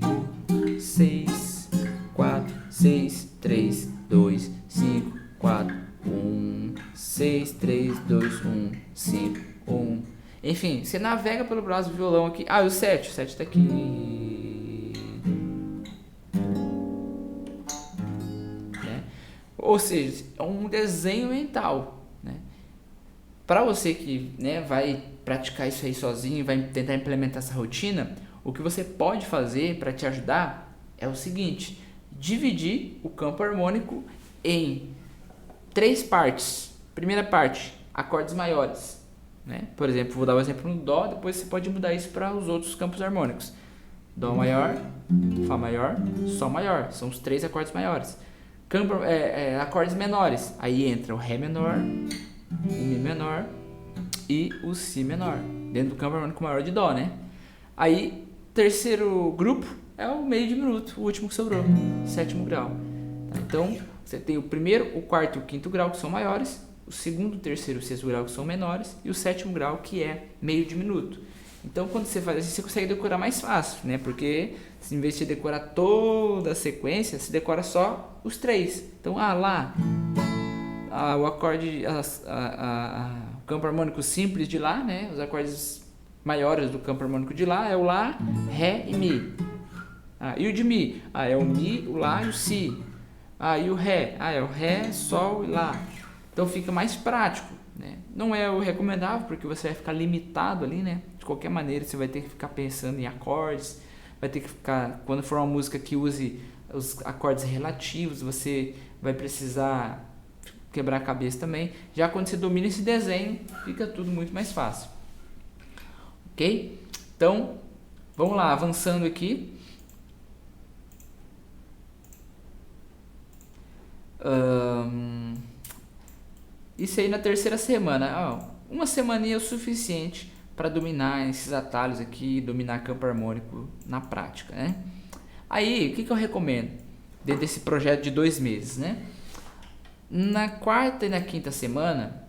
6, 4, 6, 3, 2, 5, 4, 1, 6, 3, 2, 1, 5, 1. Enfim, você navega pelo braço do violão aqui. Ah, e o 7 tá aqui. Né? Ou seja, é um desenho mental, né? Para você que, né, vai praticar isso aí sozinho, vai tentar implementar essa rotina, o que você pode fazer para te ajudar é o seguinte: dividir o campo harmônico em 3 partes. Primeira parte, acordes maiores, né? Por exemplo, vou dar um exemplo no Dó, depois você pode mudar isso para os outros campos harmônicos. Dó maior, Fá maior, Sol maior, são os 3 acordes maiores. Acordes menores, aí entra o Ré menor, o Mi menor e o Si menor, dentro do campo harmônico maior de Dó, né? Aí, terceiro grupo é o meio diminuto, o último que sobrou, sétimo grau. Então, você tem o primeiro, o quarto e o quinto grau, que são maiores, o segundo, o terceiro e o sexto grau, que são menores, e o sétimo grau, que é meio diminuto. Então, quando você faz assim, você consegue decorar mais fácil, né? Porque, em vez de decorar toda a sequência, você decora só os 3. Então, lá, o acorde, o campo harmônico simples de Lá, né? Os acordes maiores do campo harmônico de Lá é o Lá, Ré e Mi. E o de Mi? É o Mi, o Lá e o Si. E o Ré? É o Ré, Sol e Lá. Então fica mais prático, né? Não é o recomendável, porque você vai ficar limitado ali, né? De qualquer maneira, você vai ter que ficar pensando em acordes, vai ter que ficar, quando for uma música que use os acordes relativos, você vai precisar quebrar a cabeça também. Já quando você domina esse desenho, fica tudo muito mais fácil. Ok? Então, vamos lá, avançando aqui. Isso aí na terceira semana. Uma semaninha é o suficiente para dominar esses atalhos aqui, dominar campo harmônico na prática, né? Aí, o que eu recomendo dentro desse projeto de 2 meses, né? Na quarta e na quinta semana,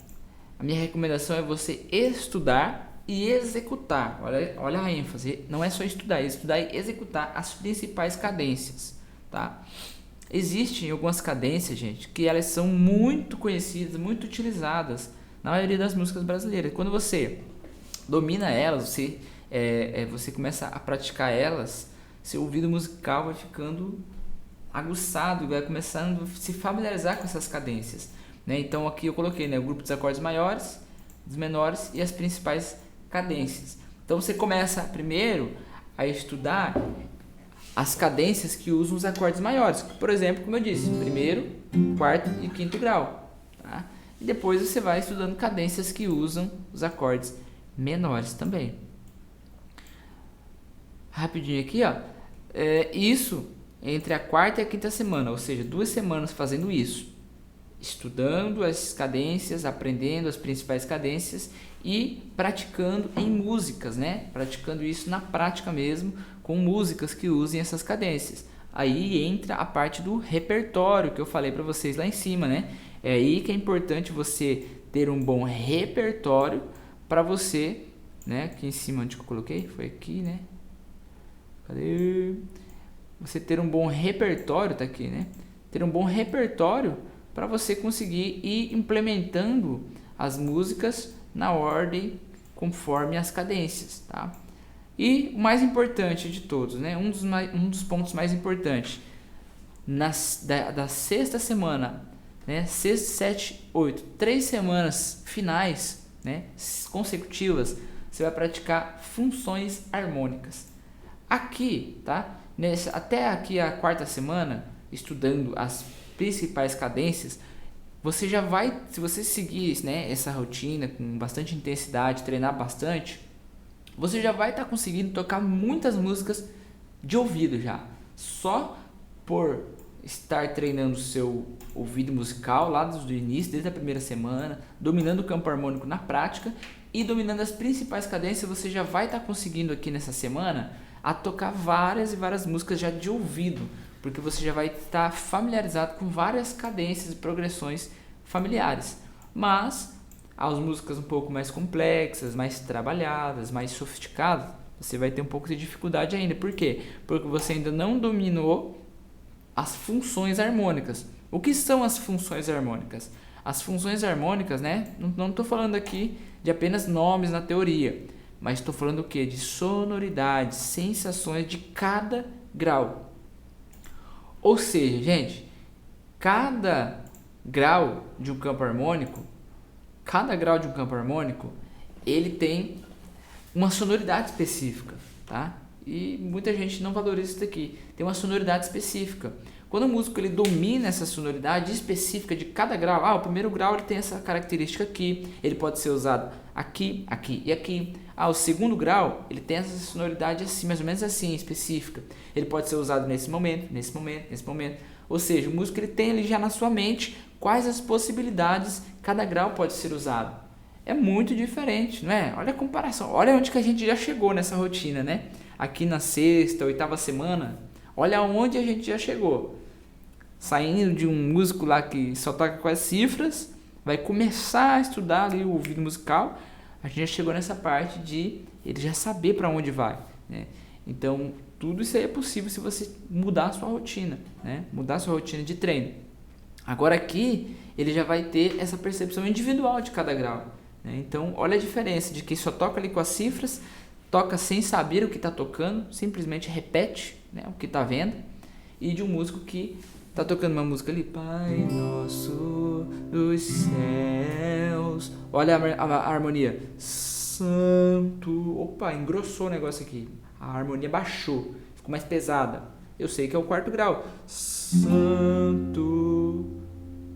a minha recomendação é você estudar e executar. Olha a ênfase, não é só estudar, é estudar e executar as principais cadências, tá? Existem algumas cadências, gente, que elas são muito conhecidas, muito utilizadas na maioria das músicas brasileiras. Quando você domina elas, você começa a praticar elas, seu ouvido musical vai ficando aguçado, vai começando a se familiarizar com essas cadências, né? Então aqui eu coloquei, né, o grupo dos acordes maiores, dos menores e as principais cadências. Então você começa primeiro a estudar as cadências que usam os acordes maiores, por exemplo, como eu disse, primeiro, quarto e quinto grau, tá? E depois você vai estudando cadências que usam os acordes menores também. Rapidinho aqui, isso entre a quarta e a quinta semana, ou seja, 2 semanas fazendo isso, estudando as cadências, aprendendo as principais cadências e praticando em músicas, né? Praticando isso na prática mesmo, com músicas que usem essas cadências. Aí entra a parte do repertório que eu falei para vocês lá em cima, né? É aí que é importante você ter um bom repertório para você, né? Aqui em cima onde que eu coloquei, foi aqui, né? Cadê? Você ter um bom repertório, tá aqui, né? Ter um bom repertório para você conseguir ir implementando as músicas na ordem conforme as cadências, tá? E o mais importante de todos, né? Um dos pontos mais importantes da sexta semana, né? 6, 7, 8, 3 semanas finais, né? Consecutivas, você vai praticar funções harmônicas. Aqui, tá? até aqui a quarta semana, estudando as principais cadências, você já vai, se você seguir, né, essa rotina com bastante intensidade, treinar bastante, você já vai estar conseguindo tocar muitas músicas de ouvido já. Só por estar treinando o seu ouvido musical lá do início, desde a primeira semana, dominando o campo harmônico na prática e dominando as principais cadências, você já vai estar conseguindo aqui nessa semana a tocar várias e várias músicas já de ouvido, porque você já vai estar familiarizado com várias cadências e progressões familiares. Mas as músicas um pouco mais complexas, mais trabalhadas, mais sofisticadas, você vai ter um pouco de dificuldade ainda. Por quê? Porque você ainda não dominou as funções harmônicas. O que são as funções harmônicas? As funções harmônicas, né? Não estou falando aqui de apenas nomes na teoria, mas estou falando o quê? De sonoridades, sensações de cada grau. Ou seja, gente, cada grau de um campo harmônico, ele tem uma sonoridade específica, tá? E muita gente não valoriza isso daqui. Tem uma sonoridade específica. Quando o músico ele domina essa sonoridade específica de cada grau, o primeiro grau ele tem essa característica aqui, ele pode ser usado aqui, aqui e aqui. O segundo grau ele tem essa sonoridade assim, mais ou menos assim, específica. Ele pode ser usado nesse momento, nesse momento, nesse momento. Ou seja, o músico ele tem ali já na sua mente quais as possibilidades cada grau pode ser usado. É muito diferente, não é? Olha a comparação, olha onde que a gente já chegou nessa rotina, né? Aqui na sexta, oitava semana, olha onde a gente já chegou. Saindo de um músico lá que só toca com as cifras, vai começar a estudar ali o ouvido musical, a gente já chegou nessa parte de ele já saber para onde vai, né? Então, tudo isso aí é possível se você mudar a sua rotina, né? Mudar a sua rotina de treino. Agora aqui, ele já vai ter essa percepção individual de cada grau, né? Então, olha a diferença de quem só toca ali com as cifras, toca sem saber o que está tocando, simplesmente repete, né, o que está vendo, e de um músico que está tocando uma música ali, Pai Nosso dos Céus, olha a harmonia, Santo, opa, engrossou o negócio aqui, a harmonia baixou, ficou mais pesada, eu sei que é o quarto grau, Santo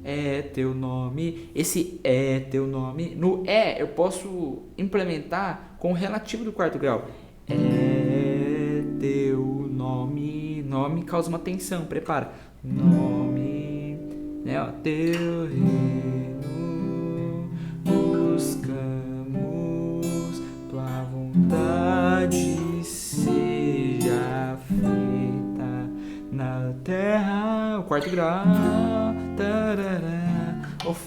é teu nome, esse é teu nome, no é eu posso implementar com o relativo do quarto grau, é teu nome, nome causa uma tensão, prepara, nome, né, ó, teu reino, buscamos, tua vontade seja feita na terra, o quarto grau,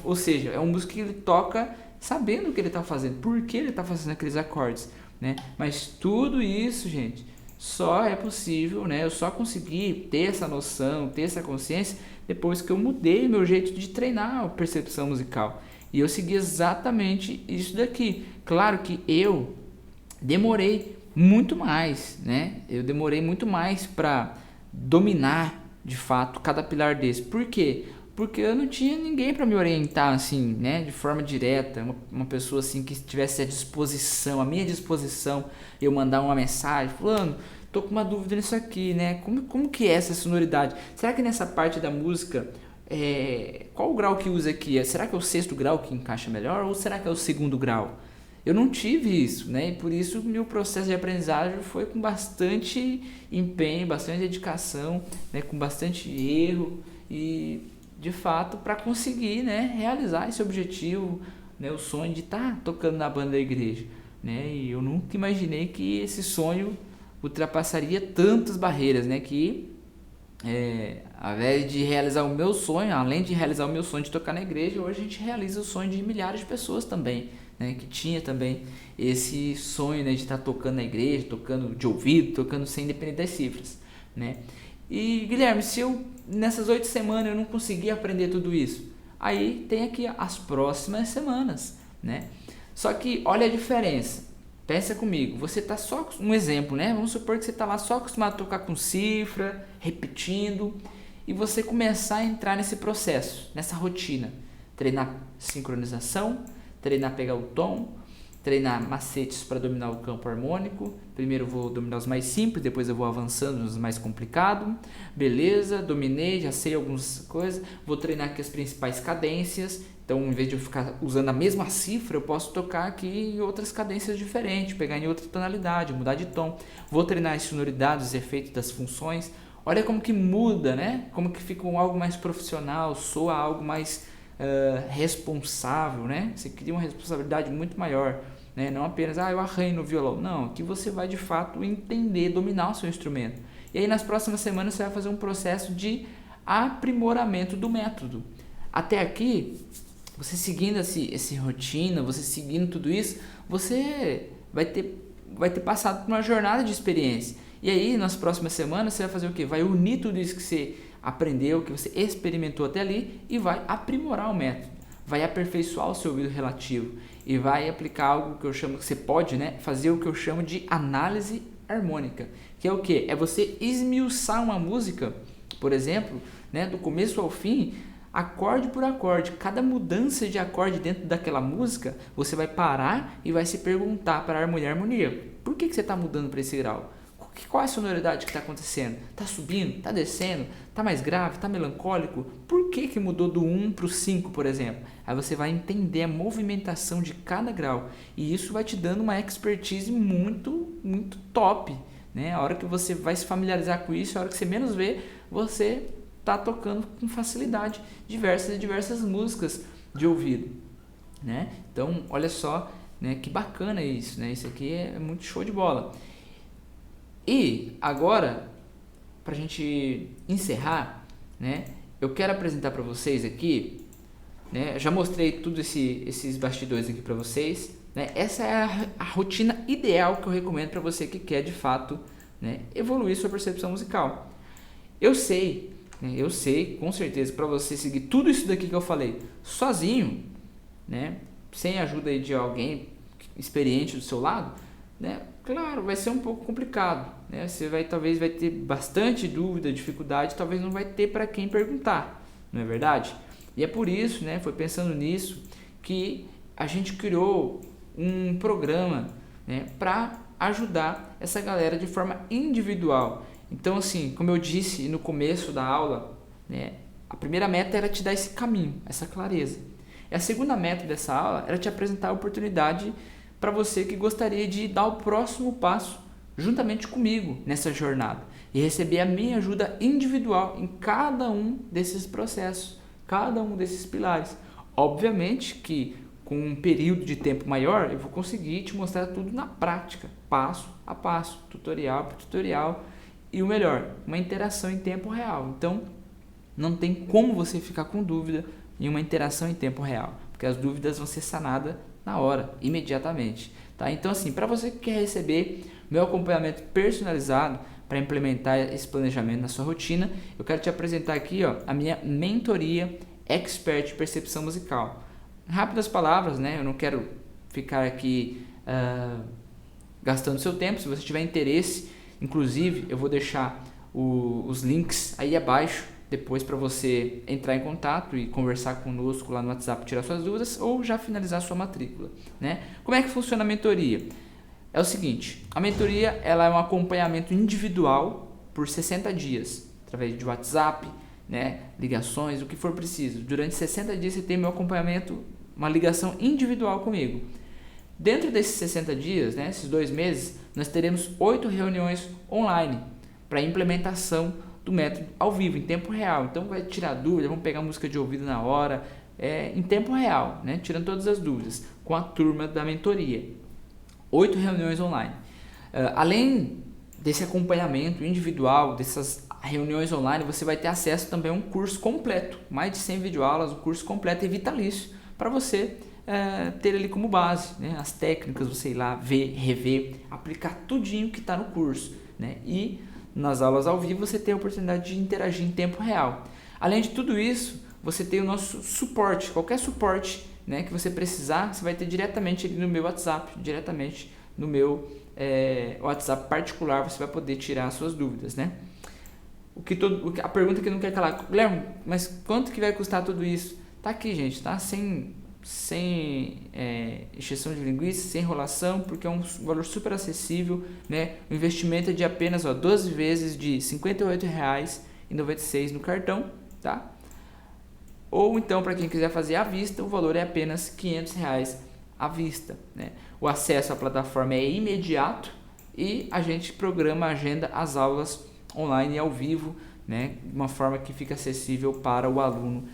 ou seja, é um músico que ele toca sabendo o que ele está fazendo, por que ele está fazendo aqueles acordes, né? Mas tudo isso, gente, só é possível, né? Eu só consegui ter essa noção, ter essa consciência depois que eu mudei meu jeito de treinar a percepção musical. E eu segui exatamente isso daqui. Claro que eu demorei muito mais, né? Eu demorei muito mais para dominar de fato cada pilar desse. Por quê? Porque eu não tinha ninguém para me orientar assim, né, de forma direta, uma pessoa assim que tivesse a minha disposição, eu mandar uma mensagem, fulano, tô com uma dúvida nisso aqui, né, como que é essa sonoridade? Será que nessa parte da música, qual o grau que usa aqui? Será que é o sexto grau que encaixa melhor ou será que é o segundo grau? Eu não tive isso, né, e por isso meu processo de aprendizagem foi com bastante empenho, bastante dedicação, né, com bastante erro e de fato, para conseguir, né, realizar esse objetivo, né, o sonho de estar tocando na banda da igreja, né, e eu nunca imaginei que esse sonho ultrapassaria tantas barreiras, né, que ao invés de realizar o meu sonho, além de realizar o meu sonho de tocar na igreja, hoje a gente realiza o sonho de milhares de pessoas também, né, que tinha também esse sonho, né, de estar tocando na igreja, tocando de ouvido, tocando sem depender das cifras, né. E Guilherme, se eu nessas 8 semanas eu não conseguir aprender tudo isso, aí tem aqui as próximas semanas, né? Só que olha a diferença. Pensa comigo, você tá só um exemplo, né? Vamos supor que você tá lá só acostumado a tocar com cifra, repetindo, e você começar a entrar nesse processo, nessa rotina, treinar sincronização, treinar pegar o tom, treinar macetes para dominar o campo harmônico. Primeiro eu vou dominar os mais simples, depois eu vou avançando nos mais complicados. Beleza, dominei, já sei algumas coisas. Vou treinar aqui as principais cadências. Então, em vez de eu ficar usando a mesma cifra, eu posso tocar aqui em outras cadências diferentes, pegar em outra tonalidade, mudar de tom. Vou treinar as sonoridades, os efeitos das funções. Olha como que muda, né? Como que fica algo mais profissional, soa algo mais responsável, né? Você cria uma responsabilidade muito maior, né? Não apenas, eu arranho no violão. Não, aqui você vai de fato entender, dominar o seu instrumento. E aí nas próximas semanas você vai fazer um processo de aprimoramento do método. Até aqui, você seguindo essa rotina, você seguindo tudo isso, você vai ter passado por uma jornada de experiência. E aí, nas próximas semanas, você vai fazer o quê? Vai unir tudo isso que você aprendeu, que você experimentou até ali e vai aprimorar o método. Vai aperfeiçoar o seu ouvido relativo e vai aplicar algo que eu chamo, que você pode, né, fazer o que eu chamo de análise harmônica. Que é o quê? É você esmiuçar uma música, por exemplo, né, do começo ao fim, acorde por acorde. Cada mudança de acorde dentro daquela música, você vai parar e vai se perguntar para a harmonia. Por que você está mudando para esse grau? Qual é a sonoridade que está acontecendo? Está subindo? Está descendo? Está mais grave? Está melancólico? Por que mudou do 1 para o 5, por exemplo? Aí você vai entender a movimentação de cada grau. E isso vai te dando uma expertise muito, muito top, né? A hora que você vai se familiarizar com isso, a hora que você menos vê, você está tocando com facilidade diversas músicas de ouvido, né? Então, olha só, né, que bacana isso, né? Isso aqui é muito show de bola. E agora, para a gente encerrar, né, eu quero apresentar para vocês aqui, né, já mostrei todos esses bastidores aqui para vocês, né, essa é a rotina ideal que eu recomendo para você que quer de fato, né, evoluir sua percepção musical. Eu sei, com certeza, para você seguir tudo isso daqui que eu falei sozinho, né, sem a ajuda aí de alguém experiente do seu lado, né, claro, vai ser um pouco complicado, né? Você talvez vai ter bastante dúvida, dificuldade, talvez não vai ter para quem perguntar, não é verdade? E é por isso, né, foi pensando nisso que a gente criou um programa, né, para ajudar essa galera de forma individual. Então, assim, como eu disse no começo da aula, né, a primeira meta era te dar esse caminho, essa clareza. E a segunda meta dessa aula era te apresentar a oportunidade para você que gostaria de dar o próximo passo juntamente comigo nessa jornada e receber a minha ajuda individual em cada um desses processos, cada um desses pilares. Obviamente que com um período de tempo maior eu vou conseguir te mostrar tudo na prática, passo a passo, tutorial por tutorial e o melhor, uma interação em tempo real. Então não tem como você ficar com dúvida em uma interação em tempo real, porque as dúvidas vão ser sanadas na hora, imediatamente, tá? Então, assim, para você que quer receber meu acompanhamento personalizado para implementar esse planejamento na sua rotina, eu quero te apresentar aqui, ó, a minha mentoria Expert de Percepção Musical. Em rápidas palavras, né? Eu não quero ficar aqui gastando seu tempo. Se você tiver interesse, inclusive, eu vou deixar os links aí abaixo depois para você entrar em contato e conversar conosco lá no WhatsApp, tirar suas dúvidas ou já finalizar sua matrícula, né? Como é que funciona a mentoria? É o seguinte, a mentoria ela é um acompanhamento individual por 60 dias, através de WhatsApp, né, ligações, o que for preciso. Durante 60 dias você tem meu acompanhamento, uma ligação individual comigo. Dentro desses 60 dias, né, esses 2 meses, nós teremos 8 reuniões online para implementação do método ao vivo, em tempo real. Então vai tirar dúvida, vamos pegar música de ouvido na hora, em tempo real, né? Tirando todas as dúvidas, com a turma da mentoria. 8 reuniões online. Além desse acompanhamento individual, dessas reuniões online, você vai ter acesso também a um curso completo, mais de 100 videoaulas, um curso completo e vitalício, para você ter ali como base, né? As técnicas, você ir lá ver, rever, aplicar tudinho que está no curso, né? E nas aulas ao vivo você tem a oportunidade de interagir em tempo real. Além de tudo isso, você tem o nosso suporte, qualquer suporte, né, que você precisar, você vai ter diretamente ali no meu WhatsApp, diretamente no meu WhatsApp particular, você vai poder tirar as suas dúvidas, né? A pergunta que não quer calar, Guilherme, mas quanto que vai custar tudo isso? Tá aqui, gente, tá? Sem sem exceção de linguiça, sem enrolação, porque é um valor super acessível, né? O investimento é de apenas 12 vezes de R$ 58,96 no cartão, tá? Ou então, para quem quiser fazer à vista, o valor é apenas R$ 500 à vista, né? O acesso à plataforma é imediato e a gente programa, agenda as aulas online e ao vivo, né? De uma forma que fica acessível para o aluno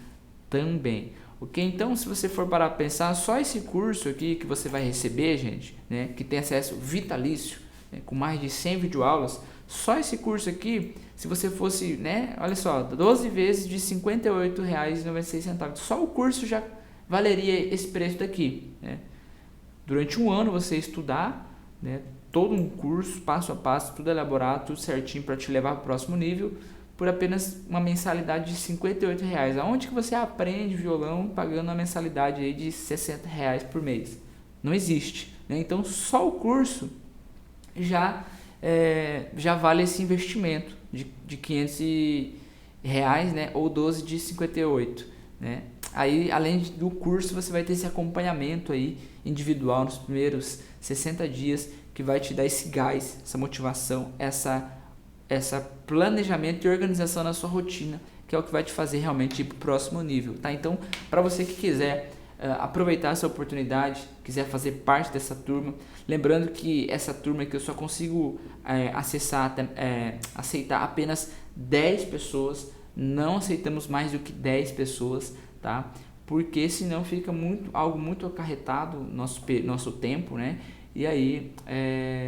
também. Ok? Então, se você for parar para pensar, só esse curso aqui que você vai receber, gente, né? Que tem acesso vitalício, né? Com mais de 100 videoaulas, só esse curso aqui, se você fosse, né? Olha só, 12 vezes de R$ 58,96. Só o curso já valeria esse preço daqui, né? Durante um ano você estudar, né? Todo um curso, passo a passo, tudo elaborado, tudo certinho para te levar para o próximo nível, por apenas uma mensalidade de R$ 58,00. Aonde que você aprende violão pagando uma mensalidade aí de R$ 60,00 por mês? Não existe, né? Então só o curso já vale esse investimento de R$ 500, né? Ou 12 de 58, né? Aí, além do curso, você vai ter esse acompanhamento aí individual nos primeiros 60 dias, que vai te dar esse gás, essa motivação, essa planejamento e organização na sua rotina, que é o que vai te fazer realmente ir para o próximo nível, tá? Então, para você que quiser aproveitar essa oportunidade, quiser fazer parte dessa turma, lembrando que essa turma que eu só consigo aceitar apenas 10 pessoas, não aceitamos mais do que 10 pessoas, tá? Porque senão fica algo muito acarretado nosso tempo, né? E aí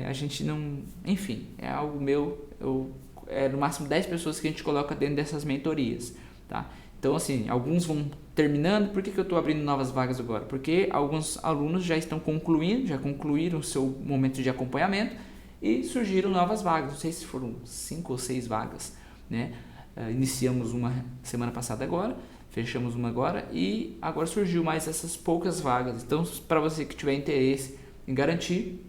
a gente não, enfim, é algo meu, no máximo 10 pessoas que a gente coloca dentro dessas mentorias, tá? Então, assim, alguns vão terminando. Por que eu estou abrindo novas vagas agora? Porque alguns alunos já estão já concluíram o seu momento de acompanhamento e surgiram novas vagas. Não sei se foram 5 ou 6 vagas, né? Iniciamos uma semana passada agora, fechamos uma agora e agora surgiu mais essas poucas vagas. Então, para você que tiver interesse em garantir,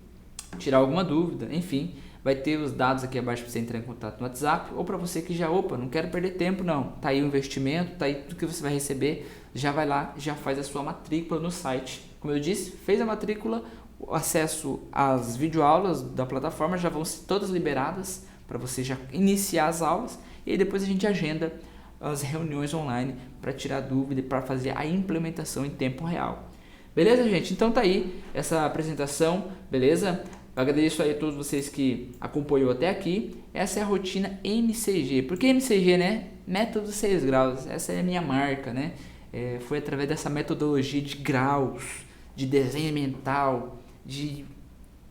tirar alguma dúvida, enfim, vai ter os dados aqui abaixo para você entrar em contato no WhatsApp, ou para você que já, não quero perder tempo não, tá aí o investimento, tá aí tudo que você vai receber, já vai lá, já faz a sua matrícula no site. Como eu disse, fez a matrícula, o acesso às videoaulas da plataforma já vão ser todas liberadas para você já iniciar as aulas, e aí depois a gente agenda as reuniões online para tirar dúvida e para fazer a implementação em tempo real. Beleza, gente? Então tá aí essa apresentação, beleza? Eu agradeço aí a todos vocês que acompanhou até aqui. Essa é a rotina MCG. Por que MCG, né? Método 6 graus. Essa é a minha marca, né? Foi através dessa metodologia de graus, de desenho mental, de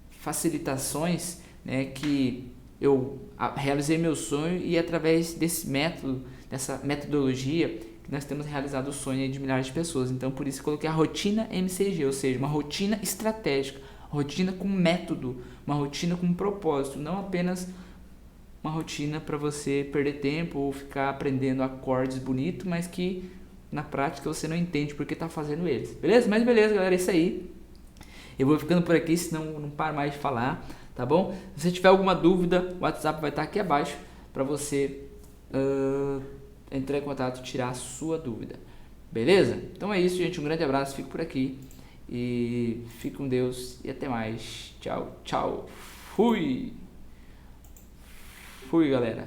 facilitações, né, que eu realizei meu sonho, e através desse método, dessa metodologia, que nós temos realizado o sonho de milhares de pessoas. Então, por isso eu coloquei a rotina MCG, ou seja, uma rotina estratégica, rotina com método, uma rotina com propósito, não apenas uma rotina para você perder tempo ou ficar aprendendo acordes bonitos, mas que na prática você não entende porque está fazendo eles. Beleza? Mas beleza, galera, é isso aí. Eu vou ficando por aqui, senão eu não paro mais de falar, tá bom? Se você tiver alguma dúvida, o WhatsApp vai estar aqui abaixo para você entrar em contato e tirar a sua dúvida. Beleza? Então é isso, gente. Um grande abraço, fico por aqui. E fique com Deus e até mais. Tchau, tchau. Fui, galera.